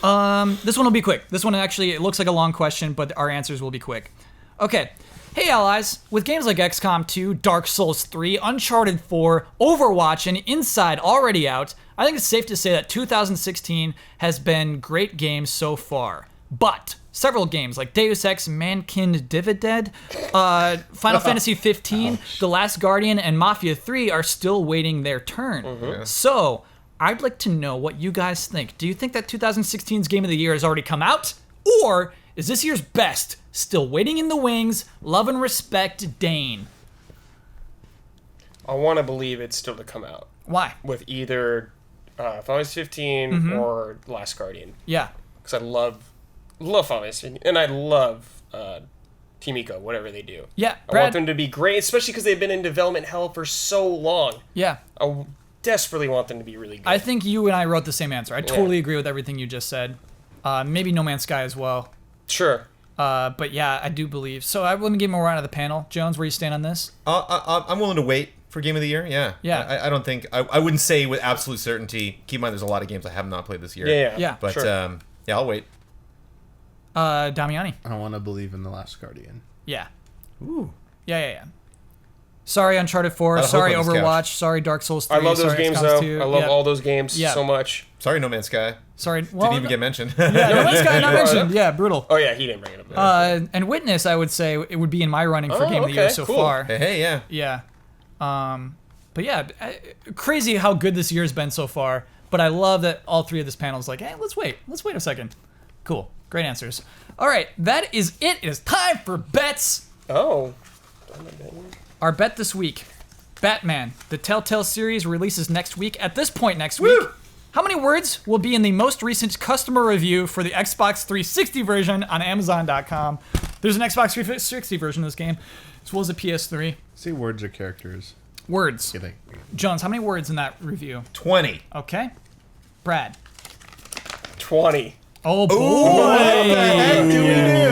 This one will be quick. This one actually, it looks like a long question, but our answers will be quick. Okay. Hey allies, with games like XCOM 2, Dark Souls 3, Uncharted 4, Overwatch, and Inside already out, I think it's safe to say that 2016 has been great games so far. But several games like Deus Ex Mankind Divided, Final Fantasy 15, The Last Guardian, and Mafia 3 are still waiting their turn. So, I'd like to know what you guys think. Do you think that 2016's Game of the Year has already come out? Or is this year's best still waiting in the wings? Love and respect, Dane. I want to believe it's still to come out Why? with either Final Fantasy 15 or Last Guardian. Yeah. Because I love Final Fantasy, and I love Team Ico, whatever they do. Yeah, I want Brad. them to be great, especially because they've been in development hell for so long. Yeah. I desperately want them to be really good. I think you and I wrote the same answer. I totally agree with everything you just said. Maybe No Man's Sky as well. Sure. But yeah, I do believe. So let me get more out of the panel. Jones, where you stand on this? I'm willing to wait for Game of the Year. Yeah. Yeah. I don't think I wouldn't say with absolute certainty. Keep in mind, there's a lot of games I have not played this year. Yeah. But sure. yeah, I'll wait. Damiani. I don't want to believe in The Last Guardian. Yeah. Ooh. Yeah. Sorry, Uncharted 4. Lot of Sorry, hope on this Overwatch. Sorry, Dark Souls 3. I love those sorry, games, XCOM though. 2. I love Yeah. all those games Yeah. so much. Sorry, No Man's Sky. Sorry. Well, Didn't even get mentioned. Yeah, No Man's Sky not You brought it mentioned. up? Yeah, brutal. Oh, yeah, he didn't bring it up. And Witness, I would say it would be in my running for Oh, Game of the Year okay, so cool. far. Hey, yeah. Yeah. But yeah, crazy how good this year's been so far. But I love that all three of this panel is like, hey, let's wait. Let's wait a second. Cool. Great answers. All right, that is it. It is time for bets. Oh. Our bet this week Batman, the Telltale series releases next week. At this point next week, how many words will be in the most recent customer review for the Xbox 360 version on Amazon.com? There's an Xbox 360 version of this game, as well as a PS3. Say words or characters. Words. You think? Jones, how many words in that review? 20. Okay. Brad. 20. Oh, boy.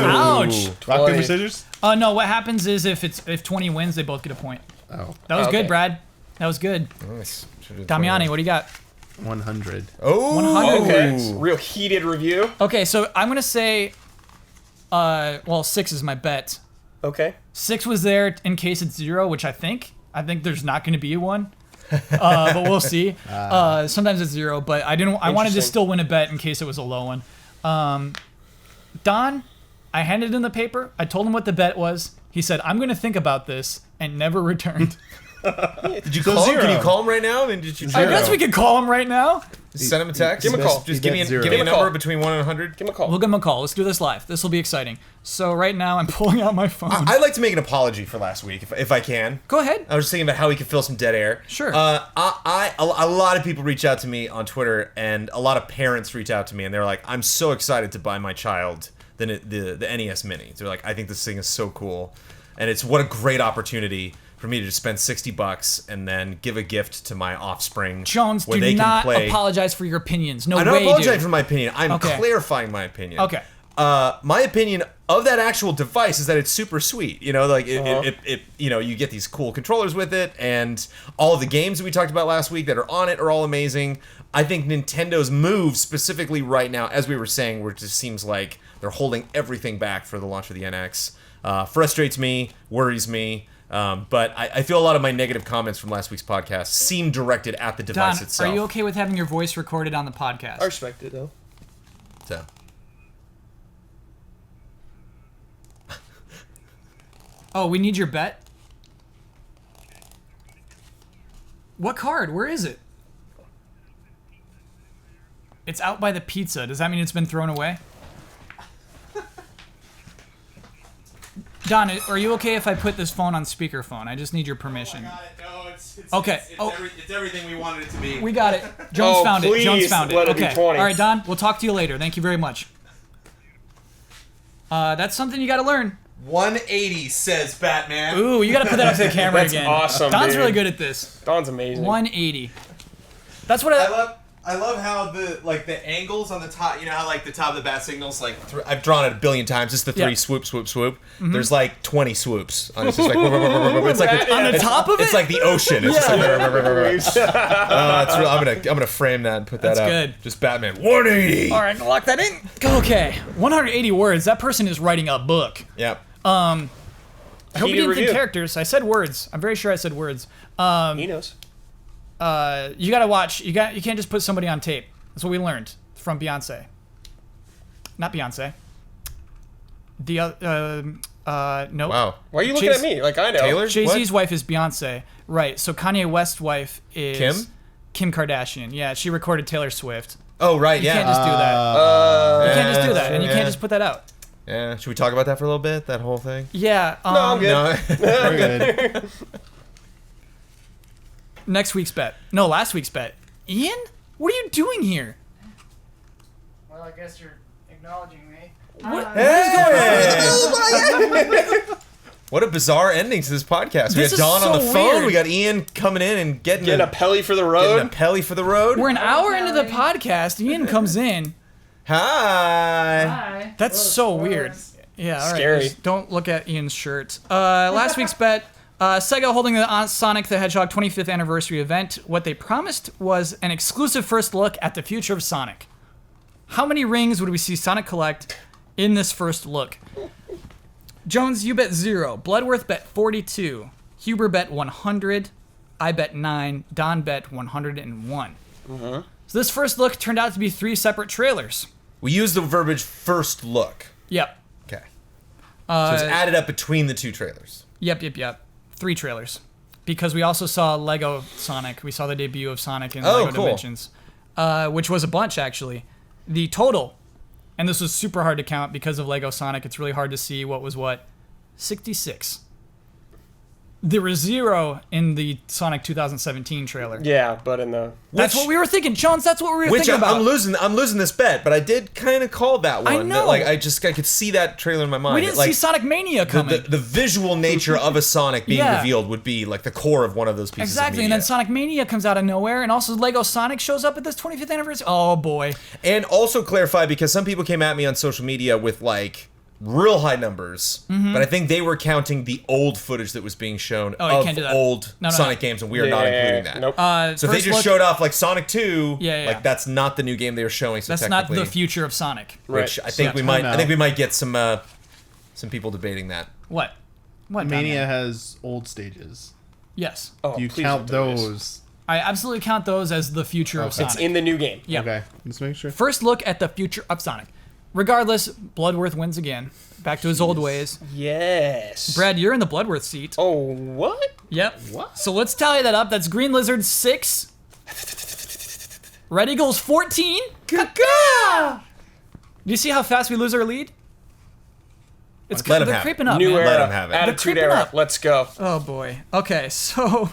Ouch. Rock, paper, scissors? No, what happens is if 20 wins, they both get a point. Oh. That was Okay. good, Brad. That was good. Nice. Damiani, what do you got? 100. Oh. 100 Okay. Real heated review. Okay, so I'm going to say, 6 is my bet. Okay. 6 was there in case it's 0, which I think there's not going to be one. But we'll see. Sometimes it's 0, but I wanted to Interesting. still win a bet in case it was a low one. Don, I handed him the paper. I told him what the bet was. He said, I'm going to think about this, and never returned. Did you call him? Can you call him right now? Then did you I guess we could call him right now. send him a text? Give him a call. Just He give me bet zero. a Give him a number call. between 1 and 100. Give him a call. We'll give him a call. Let's do this live. This will be exciting. So right now, I'm pulling out my phone. I'd like to make an apology for last week, if I can. Go ahead. I was just thinking about how we could fill some dead air. Sure. A lot of people reach out to me on Twitter, and a lot of parents reach out to me, and they're like, "I'm so excited to buy my child the NES Mini." They're like, "I think this thing is so cool, and it's what a great opportunity for me to just spend $60 and then give a gift to my offspring." Jones, where do they not can play. apologize for your opinions. No I'm way, not apologizing dude. for my opinion. I'm Okay. clarifying my opinion. Okay. My opinion of that actual device is that it's super sweet. You know, like it you know, you get these cool controllers with it, and all of the games that we talked about last week that are on it are all amazing. I think Nintendo's move specifically right now, as we were saying, where it just seems like they're holding everything back for the launch of the NX, frustrates me, worries me. But I feel a lot of my negative comments from last week's podcast seem directed at the Don, device itself. are you okay with having your voice recorded on the podcast? I respect it, though. So. Oh, we need your bet? What card? Where is it? It's out by the pizza. Does that mean it's been thrown away? Don, are you okay if I put this phone on speakerphone? I just need your permission. No, it's Okay. it's everything we wanted it to be. We got it. Jones Oh, found it. please Jones found it. let it be Okay. 20. All right, Don. We'll talk to you later. Thank you very much. That's something you got to learn. 180 says Batman. Ooh, you got to put that up to the camera That's again. awesome, Don's dude. really good at this. Don's amazing. 180. That's what I love how the angles on the top. You know how like the top of the bat signals I've drawn it a billion times. It's the 3 Yeah. swoop swoop swoop. There's like 20 swoops. It's just like it's like on the top of it. It's like the ocean. It's just like I'm gonna frame that and put that That's up. good. Just Batman 180. All right, lock that in. Okay, 180 words. That person is writing a book. Yep. I hope you didn't review. think characters. I said words. I'm very sure I said words. He knows. You gotta watch. You can't just put somebody on tape. That's what we learned from Beyonce. Not Beyonce. The no. Wow. Why are you looking Chase- at me? Like I know. Taylor? Jay-Z's wife is Beyonce. Right. So Kanye West's wife is Kim? Kim Kardashian. Yeah, she recorded Taylor Swift. Oh right. You Yeah. can't just do that. You can't just do that, and you can't just put that out. Yeah. Should we talk about that for a little bit? That whole thing. Yeah. No, I'm good. No. Very good. Next week's bet. No, last week's bet. Ian, what are you doing here? Well, I guess you're acknowledging me. What a bizarre ending to this podcast. We This got is Dawn on so the phone. weird. We got Ian coming in and getting Getting a pelly for the road. a pelly for the road. We're an hour into the podcast. Ian comes in. Hi. Hi. That's so weird. Yeah, all right. Scary. just don't look at Ian's shirt. Last week's bet. Sega holding the Sonic the Hedgehog 25th anniversary event. What they promised was an exclusive first look at the future of Sonic. How many rings would we see Sonic collect in this first look? Jones, you bet 0. Bloodworth bet 42. Huber bet 100. I bet 9. Don bet 101. So this first look turned out to be 3 separate trailers. We used the verbiage first look. Yep. Okay. So it's added up between the 2 trailers. Yep. 3 trailers. Because we also saw Lego Sonic. We saw the debut of Sonic in Oh, Lego cool. Dimensions. Which was a bunch, actually. The total, and this was super hard to count because of Lego Sonic. It's really hard to see what was what. 66. There was 0 in the Sonic 2017 trailer. Yeah, but in the That's what we were thinking, Jones. That's what we were Which thinking about. I'm losing this bet, but I did kind of call that one. I know. That, like I could see that trailer in my mind. We didn't like, see Sonic Mania coming. The visual nature of a Sonic being Yeah. revealed would be like the core of one of those pieces. Exactly, of and then media. Sonic Mania comes out of nowhere, and also Lego Sonic shows up at this 25th anniversary. Oh boy! And also clarify, because some people came at me on social media with like real high numbers, but I think they were counting the old footage that was being shown Oh, you of can't do that. old No. Sonic games, and we are not including that. Nope. So if they first just look- showed off like Sonic 2, Yeah. like that's not the new game they were showing. So That's not technically, the future of Sonic. which Right. I think So we might. time I think out. we might get some people debating that. What? What? Mania Damian? has old stages. Yes, Oh, Do you please count don't do this. those? I absolutely count those as the future of Okay. Sonic. It's in the new game. Yeah. Okay, let's make sure. First look at the future of Sonic. Regardless, Bloodworth wins again. Back to his old ways. Yes. Brad, you're in the Bloodworth seat. Oh, what? Yep. What? So let's tally that up. That's Green Lizard 6. Red Eagles 14. Do you see how fast we lose our lead? It's Let 'em they're have it. creeping up. New man. era. Let 'em have it. Attitude creeping era. up. Let's go. Oh boy. Okay, so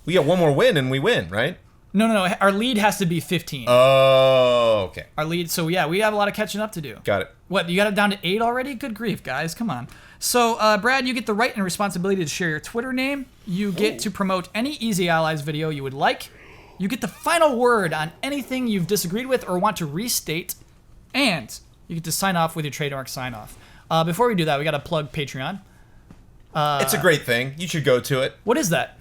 We got one more win and we win, right? no. Our lead has to be 15. Oh, okay. Our lead. So yeah, we have a lot of catching up to do. Got it. What, you got it down to 8 already? Good grief, guys. Come on. So, Brad, you get the right and responsibility to share your Twitter name. You get to promote any Easy Allies video you would like. You get the final word on anything you've disagreed with or want to restate. And you get to sign off with your trademark sign off. Before we do that, we got to plug Patreon. It's a great thing. You should go to it. What is that?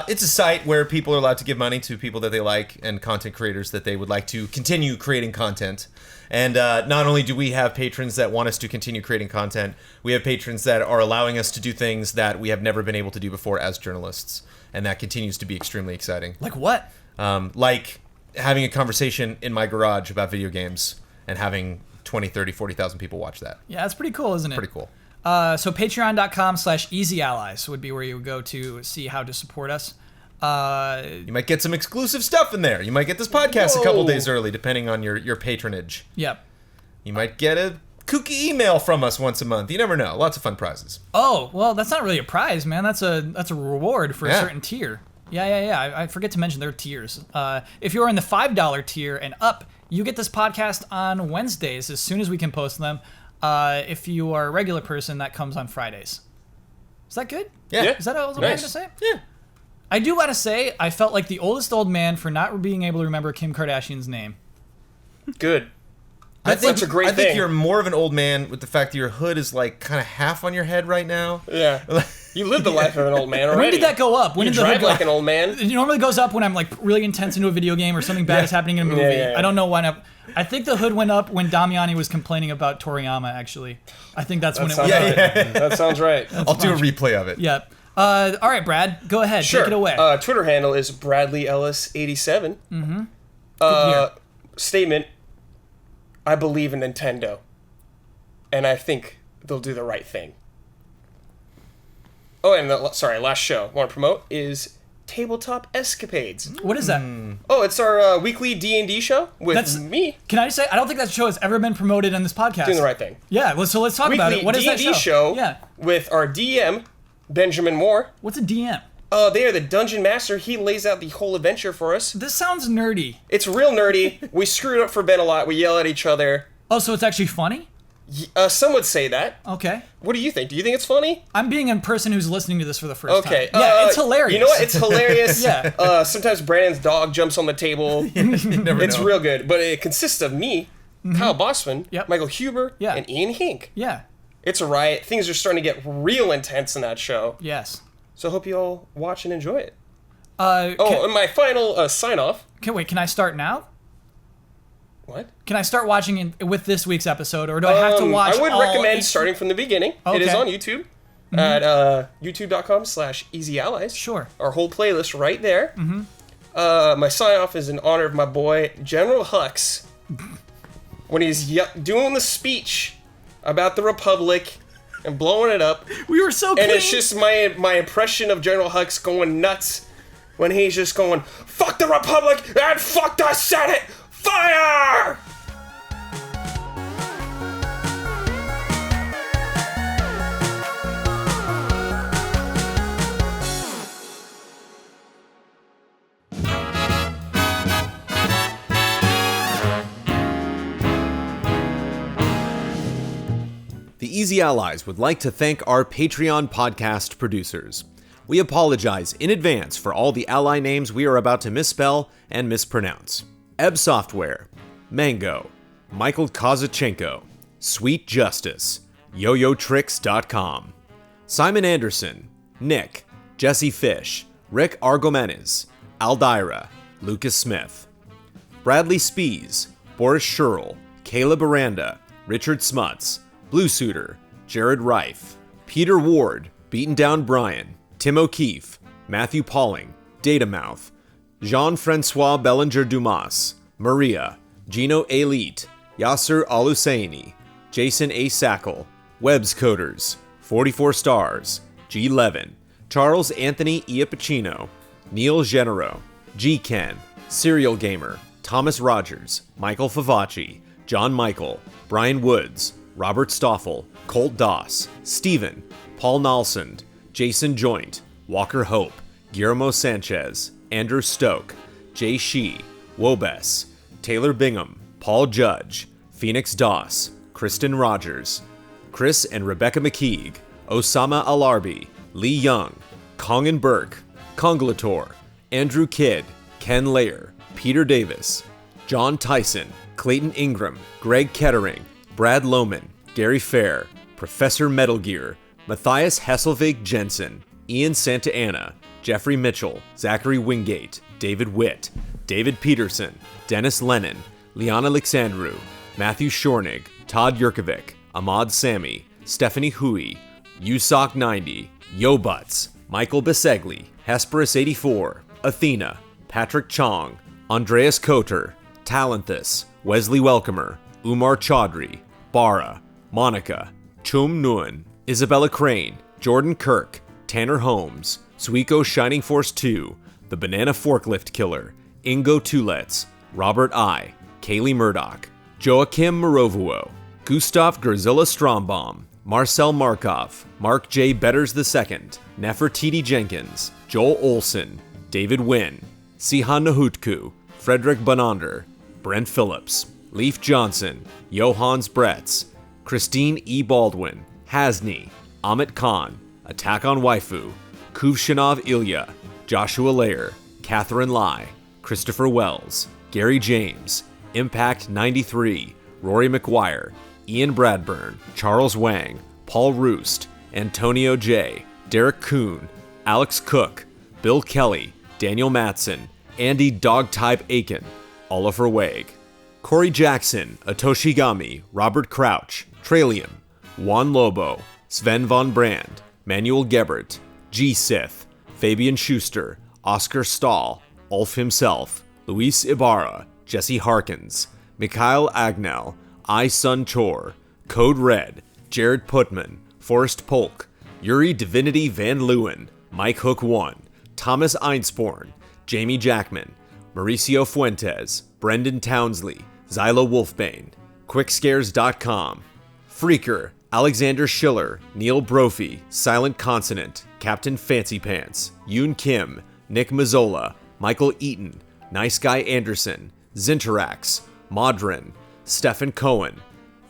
It's a site where people are allowed to give money to people that they like and content creators that they would like to continue creating content. And not only do we have patrons that want us to continue creating content, we have patrons that are allowing us to do things that we have never been able to do before as journalists. And that continues to be extremely exciting. Like what? Like having a conversation in my garage about video games and having 20, 30, 40,000 people watch that. Yeah, that's pretty cool, isn't it? Pretty cool. So patreon.com/easyallies would be where you would go to see how to support us. You might get some exclusive stuff in there. You might get this podcast a couple Whoa. days early, depending on your patronage. Yep. You might get a kooky email from us once a month. You never know. Lots of fun prizes. Oh, well, that's not really a prize, man. That's a reward for a Yeah. certain tier. Yeah. I forget to mention their tiers. If you're in the $5 tier and up, you get this podcast on Wednesdays as soon as we can post them. If you are a regular person, that comes on Fridays. Is that good? Yeah. Yeah. Is that what I was Nice. going to say? Yeah. I do want to say I felt like the oldest old man for not being able to remember Kim Kardashian's name. Good. I That's a great I think thing. you're more of an old man with the fact that your hood is like kind of half on your head right now. Yeah. You live the life of an old man already. When did that go up? When You did the hood drive go like up? an old man. It normally goes up when I'm like really intense into a video game or something bad is happening in a movie. Yeah. I don't know when. I think the hood went up when Damiani was complaining about Toriyama. Actually, I think that's when it went sounds up. right. That sounds right. I'll do a replay of it. Yep. All right, Brad, go ahead. Sure. Take it away. Twitter handle is Bradley Ellis 87. Mm-hmm. Statement: I believe in Nintendo, and I think they'll do the right thing. Oh, and last show I want to promote is Tabletop Escapades. What is that? Oh, it's our weekly D&D show with That's- me Can I just say I don't think that show has ever been promoted on this podcast. doing the right thing. Yeah. So let's talk about Weekly it. What is that D&D show? show Yeah. with our DM Benjamin Moore. What's a DM? They are the dungeon master. He lays out the whole adventure for us. This sounds nerdy. It's real nerdy. We screw it up for Ben a lot. We yell at each other. Oh, so it's actually funny? Some would say that. Okay. What do you think? Do you think it's funny? I'm being a person who's listening to this for the first Okay. time. Yeah, it's hilarious. You know what? It's hilarious. Yeah. Sometimes Brandon's dog jumps on the table. Never It's know. real good. But it consists of me, Kyle Bossman, Yep. Michael Huber, Yeah. and Ian Hink. Yeah. It's a riot. Things are starting to get real intense in that show. Yes. So I hope you all watch and enjoy it. Can, And my final sign-off. Can I start now? What? Can I start watching with this week's episode, or do I have to watch I would all recommend 8? starting from the beginning. It is Okay. on YouTube at youtube.com/easyallies. Sure. Our whole playlist right there. My sign-off is in honor of my boy, General Hux. When he's doing the speech about the Republic and blowing it up. We were so And clean. it's just my impression of General Hux going nuts when he's just going, fuck the Republic and fuck the Senate! Fire! Easy Allies would like to thank our Patreon podcast producers. We apologize in advance for all the ally names we are about to misspell and mispronounce. Ebb Software, Mango, Michael Kozachenko, Sweet Justice, YoYoTricks.com, Simon Anderson, Nick, Jesse Fish, Rick Argomenes, Aldira, Lucas Smith, Bradley Spees, Boris Scherl, Caleb Aranda, Richard Smuts, Blue Suitor, Jared Reif, Peter Ward, Beaten Down Brian, Tim O'Keefe, Matthew Pauling, Datamouth, Jean-Francois Bellinger Dumas, Maria, Gino Elite, Yasser Al-Husseini, Jason A. Sackle, Webs Coders, 44 Stars, G. Levin, Charles Anthony Iapicino, Neil Genero, G. Ken, Serial Gamer, Thomas Rogers, Michael Favacci, John Michael, Brian Woods, Robert Stoffel, Colt Doss, Stephen, Paul Nalsund, Jason Joint, Walker Hope, Guillermo Sanchez, Andrew Stoke, Jay Shee, Wobes, Taylor Bingham, Paul Judge, Phoenix Doss, Kristen Rogers, Chris and Rebecca McKeague, Osama Alarbi, Lee Young, Kong and Burke, Conglator, Andrew Kidd, Ken Layer, Peter Davis, John Tyson, Clayton Ingram, Greg Kettering, Brad Lohman, Gary Fair, Professor Metal Gear, Matthias Hesselvig Jensen, Ian Santa Anna, Jeffrey Mitchell, Zachary Wingate, David Witt, David Peterson, Dennis Lennon, Liana Alexandru, Matthew Shornig, Todd Yurkovic, Ahmad Sami, Stephanie Hui, Usoc 90, Yo Butts, Michael Bisegli, Hesperus 84, Athena, Patrick Chong, Andreas Koter, Talenthus, Wesley Welcomer, Umar Chaudhry, Bara, Monica, Chum Nguyen, Isabella Crane, Jordan Kirk, Tanner Holmes, Suiko Shining Force 2, The Banana Forklift Killer, Ingo Tulets, Robert I, Kaylee Murdoch, Joachim Morovuo, Gustav Gerzilla Strombaum, Marcel Markov, Mark J. Betters II, Nefertiti Jenkins, Joel Olson, David Wynn, Sihan Nahutku, Frederick Bonander, Brent Phillips, Leif Johnson, Johans Bretz, Christine E. Baldwin, Hasni, Amit Khan, Attack on Waifu, Kuvshinov Ilya, Joshua Lair, Catherine Lai, Christopher Wells, Gary James, Impact 93, Rory McGuire, Ian Bradburn, Charles Wang, Paul Roost, Antonio J., Derek Kuhn, Alex Cook, Bill Kelly, Daniel Matson, Andy Dogtype Aiken, Oliver Waig, Corey Jackson, Atoshigami, Robert Crouch, Tralium, Juan Lobo, Sven von Brand, Manuel Gebert, G. Sith, Fabian Schuster, Oscar Stahl, Ulf himself, Luis Ibarra, Jesse Harkins, Mikhail Agnell, I Sun Chor, Code Red, Jared Putman, Forrest Polk, Yuri Divinity Van Leeuwen, Mike Hook 1, Thomas Einsporn, Jamie Jackman, Mauricio Fuentes, Brendan Townsley, Zyla Wolfbane, Quickscares.com, Freaker, Alexander Schiller, Neil Brophy, Silent Consonant, Captain Fancy Pants, Yoon Kim, Nick Mazzola, Michael Eaton, Nice Guy Anderson, Zinterax, Modrin, Stephen Cohen,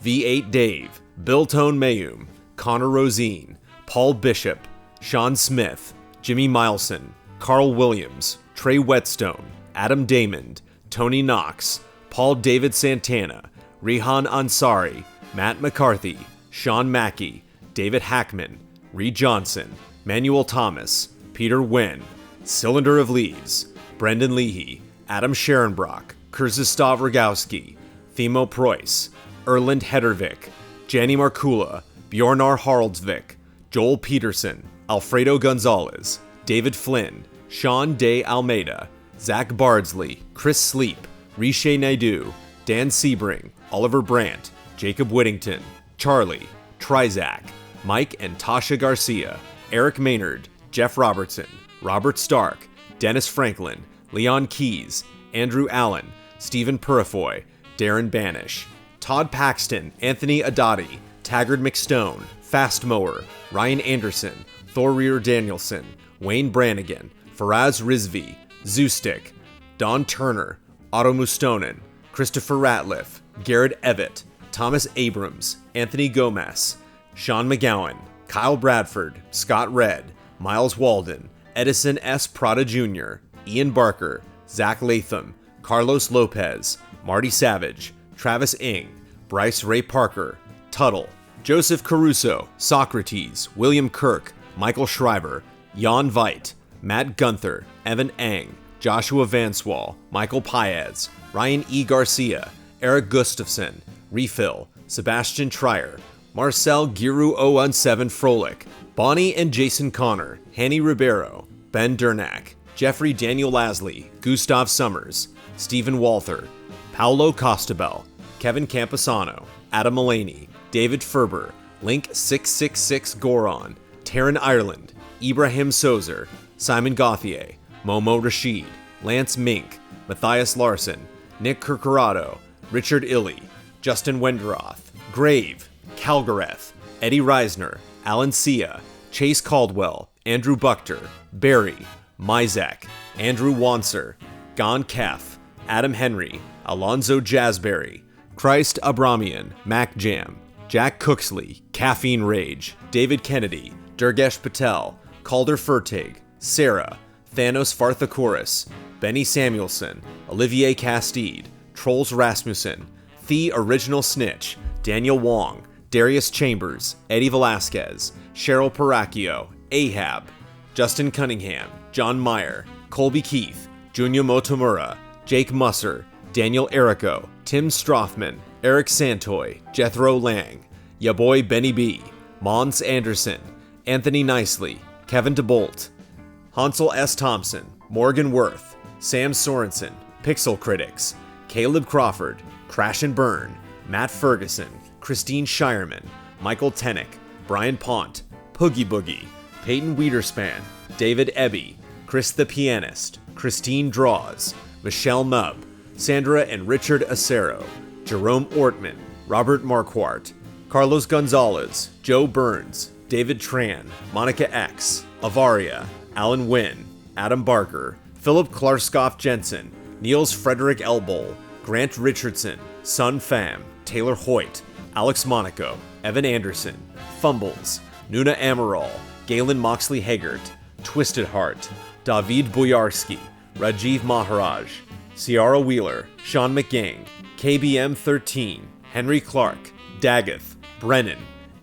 V8 Dave, Bill Tone Mayum, Connor Rosine, Paul Bishop, Sean Smith, Jimmy Mileson, Carl Williams, Trey Whetstone, Adam Damond, Tony Knox, Paul David Santana, Rihan Ansari, Matt McCarthy, Sean Mackey, David Hackman, Reed Johnson, Manuel Thomas, Peter Wynn, Cylinder of Leaves, Brendan Leahy, Adam Scherenbrock, Krzysztof Rogowski, Themo Preuss, Erland Hedervik, Janny Markula, Bjornar Haraldsvik, Joel Peterson, Alfredo Gonzalez, David Flynn, Sean Day Almeida, Zach Bardsley, Chris Sleep, Riche Naidu, Dan Sebring, Oliver Brandt, Jacob Whittington, Charlie, Trizac, Mike and Tasha Garcia, Eric Maynard, Jeff Robertson, Robert Stark, Dennis Franklin, Leon Keys, Andrew Allen, Stephen Purifoy, Darren Banish, Todd Paxton, Anthony Adati, Taggart McStone, Fast Mower, Ryan Anderson, Thorir Danielson, Wayne Brannigan, Faraz Rizvi, Zoostic, Don Turner, Otto Mustonen, Christopher Ratliff, Garrett Evett, Thomas Abrams, Anthony Gomez, Sean McGowan, Kyle Bradford, Scott Redd, Miles Walden, Edison S. Prada Jr., Ian Barker, Zach Latham, Carlos Lopez, Marty Savage, Travis Ing, Bryce Ray Parker, Tuttle, Joseph Caruso, Socrates, William Kirk, Michael Schreiber, Jan Veit, Matt Gunther, Evan Eng, Joshua Vanswall, Michael Paez, Ryan E. Garcia, Eric Gustafson, Refill, Sebastian Trier, Marcel Giroux 017 Froelich, Bonnie and Jason Connor, Hanny Ribeiro, Ben Durnack, Jeffrey Daniel Lasley, Gustav Summers, Stephen Walther, Paolo Costabel, Kevin Camposano, Adam Mullaney, David Ferber, Link666 Goron, Taryn Ireland, Ibrahim Sozer, Simon Gauthier, Momo Rashid, Lance Mink, Matthias Larson, Nick Kirkorado, Richard Illy, Justin Wenderoth, Grave, Calgareth, Eddie Reisner, Alan Sia, Chase Caldwell, Andrew Buchter, Barry, Mizek, Andrew Wanser, Gon Kef, Adam Henry, Alonzo Jazzberry, Christ Abramian, Mac Jam, Jack Cooksley, Caffeine Rage, David Kennedy, Durgesh Patel, Calder Furtig, Sarah, Thanos Farthakoris, Benny Samuelson, Olivier Castide, Trolls Rasmussen, The Original Snitch, Daniel Wong, Darius Chambers, Eddie Velasquez, Cheryl Paracchio, Ahab, Justin Cunningham, John Meyer, Colby Keith, Junya Motomura, Jake Musser, Daniel Errico, Tim Strothman, Eric Santoy, Jethro Lang, Ya Boy Benny B, Mons Anderson, Anthony Nicely, Kevin DeBolt, Hansel S. Thompson, Morgan Worth, Sam Sorensen, Pixel Critics, Caleb Crawford, Crash and Burn, Matt Ferguson, Christine Shireman, Michael Tennick, Brian Pont, Poogie Boogie, Peyton Wiederspan, David Ebby, Chris the Pianist, Christine Draws, Michelle Mubb, Sandra and Richard Acero, Jerome Ortman, Robert Marquardt, Carlos Gonzalez, Joe Burns, David Tran, Monica X, Avaria, Alan Wynn, Adam Barker, Philip Klarskoff Jensen, Niels Frederick Elbol, Grant Richardson, Sun Pham, Taylor Hoyt, Alex Monaco, Evan Anderson, Fumbles, Nuna Amaral, Galen Moxley Haggart, Twisted Heart, David Boyarski, Rajiv Maharaj, Ciara Wheeler, Sean McGang, KBM 13, Henry Clark, Daggeth, Brennan,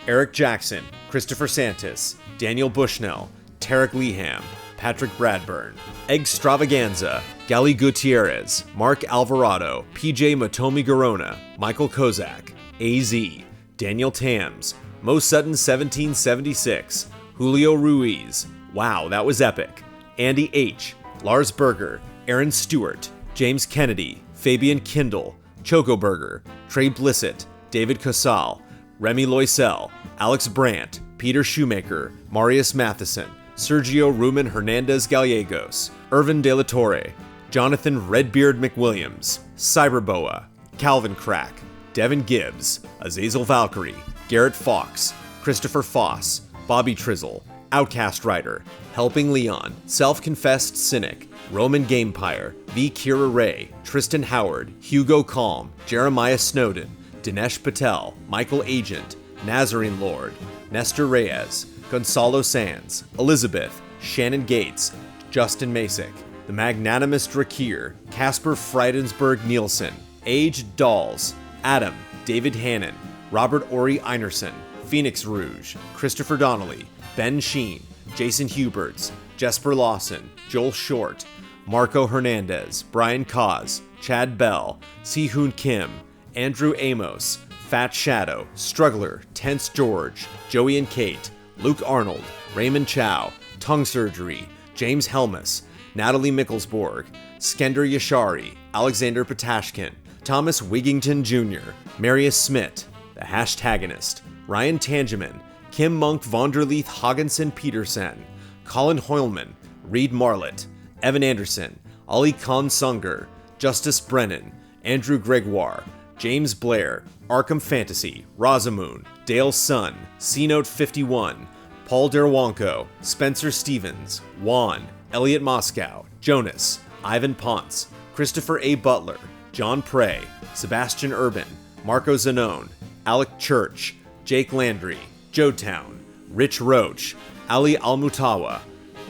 Eric Jackson, Christopher Santis, Daniel Bushnell, Tarek Leham, Patrick Bradburn, Extravaganza, Gali Gutierrez, Mark Alvarado, PJ Matomi Garona, Michael Kozak, AZ, Daniel Tams, Mo Sutton 1776, Julio Ruiz, wow, that was epic, Andy H., Lars Berger, Aaron Stewart, James Kennedy, Fabian Kindle, Choco Burger, Trey Blissett, David Casal, Remy Loisel, Alex Brandt, Peter Shoemaker, Marius Matheson, Sergio Rumen Hernandez Gallegos, Irvin De La Torre, Jonathan Redbeard McWilliams, Cyberboa, Calvin Crack, Devin Gibbs, Azazel Valkyrie, Garrett Fox, Christopher Foss, Bobby Trizzle, Outcast Rider, Helping Leon, Self-Confessed Cynic, Roman Gamepire, V. Kira Ray, Tristan Howard, Hugo Calm, Jeremiah Snowden, Dinesh Patel, Michael Agent, Nazarene Lord, Nestor Reyes, Gonzalo Sands, Elizabeth, Shannon Gates, Justin Masick, The Magnanimous Drakir, Casper Freidensberg Nielsen, Aged Dolls, Adam, David Hannon, Robert Ori Einerson, Phoenix Rouge, Christopher Donnelly, Ben Sheen, Jason Huberts, Jesper Lawson, Joel Short, Marco Hernandez, Brian Cause, Chad Bell, Si-Hoon Kim, Andrew Amos, Fat Shadow, Struggler, Tense George, Joey and Kate, Luke Arnold, Raymond Chow, Tongue Surgery, James Helmus, Natalie Micklesborg, Skender Yashari, Alexander Patashkin, Thomas Wigington Jr., Marius Smith, The Hashtagonist, Ryan Tangeman, Kim Monk Vonderleith Hogginson Peterson, Colin Hoylman, Reed Marlett, Evan Anderson, Ali Khan Sunger, Justice Brennan, Andrew Gregoire, James Blair, Arkham Fantasy, Rosamoon, Dale Sun, C-Note 51, Paul Derwonko, Spencer Stevens, Juan, Elliot Moscow, Jonas, Ivan Ponce, Christopher A. Butler, John Prey, Sebastian Urban, Marco Zanone, Alec Church, Jake Landry, Joetown, Rich Roach, Ali Almutawa,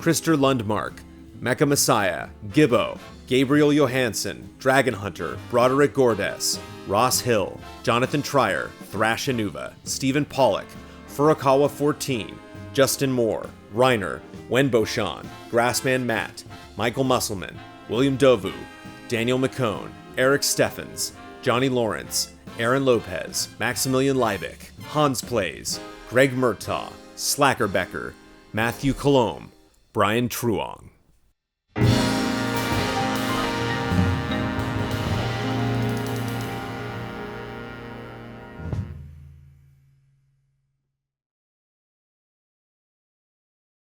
Krister Lundmark, Mecha Messiah, Gibbo, Gabriel Johansson, Dragon Hunter, Broderick Gordes, Ross Hill, Jonathan Trier, Thrash Anuva, Stephen Pollock, Furukawa 14, Justin Moore, Reiner, Wenbo Shan, Grassman Matt, Michael Musselman, William Dovu, Daniel McCone, Eric Steffens, Johnny Lawrence, Aaron Lopez, Maximilian Liebig, Hans Plays, Greg Murtaugh, Slacker Becker, Matthew Colomb, Brian Truong.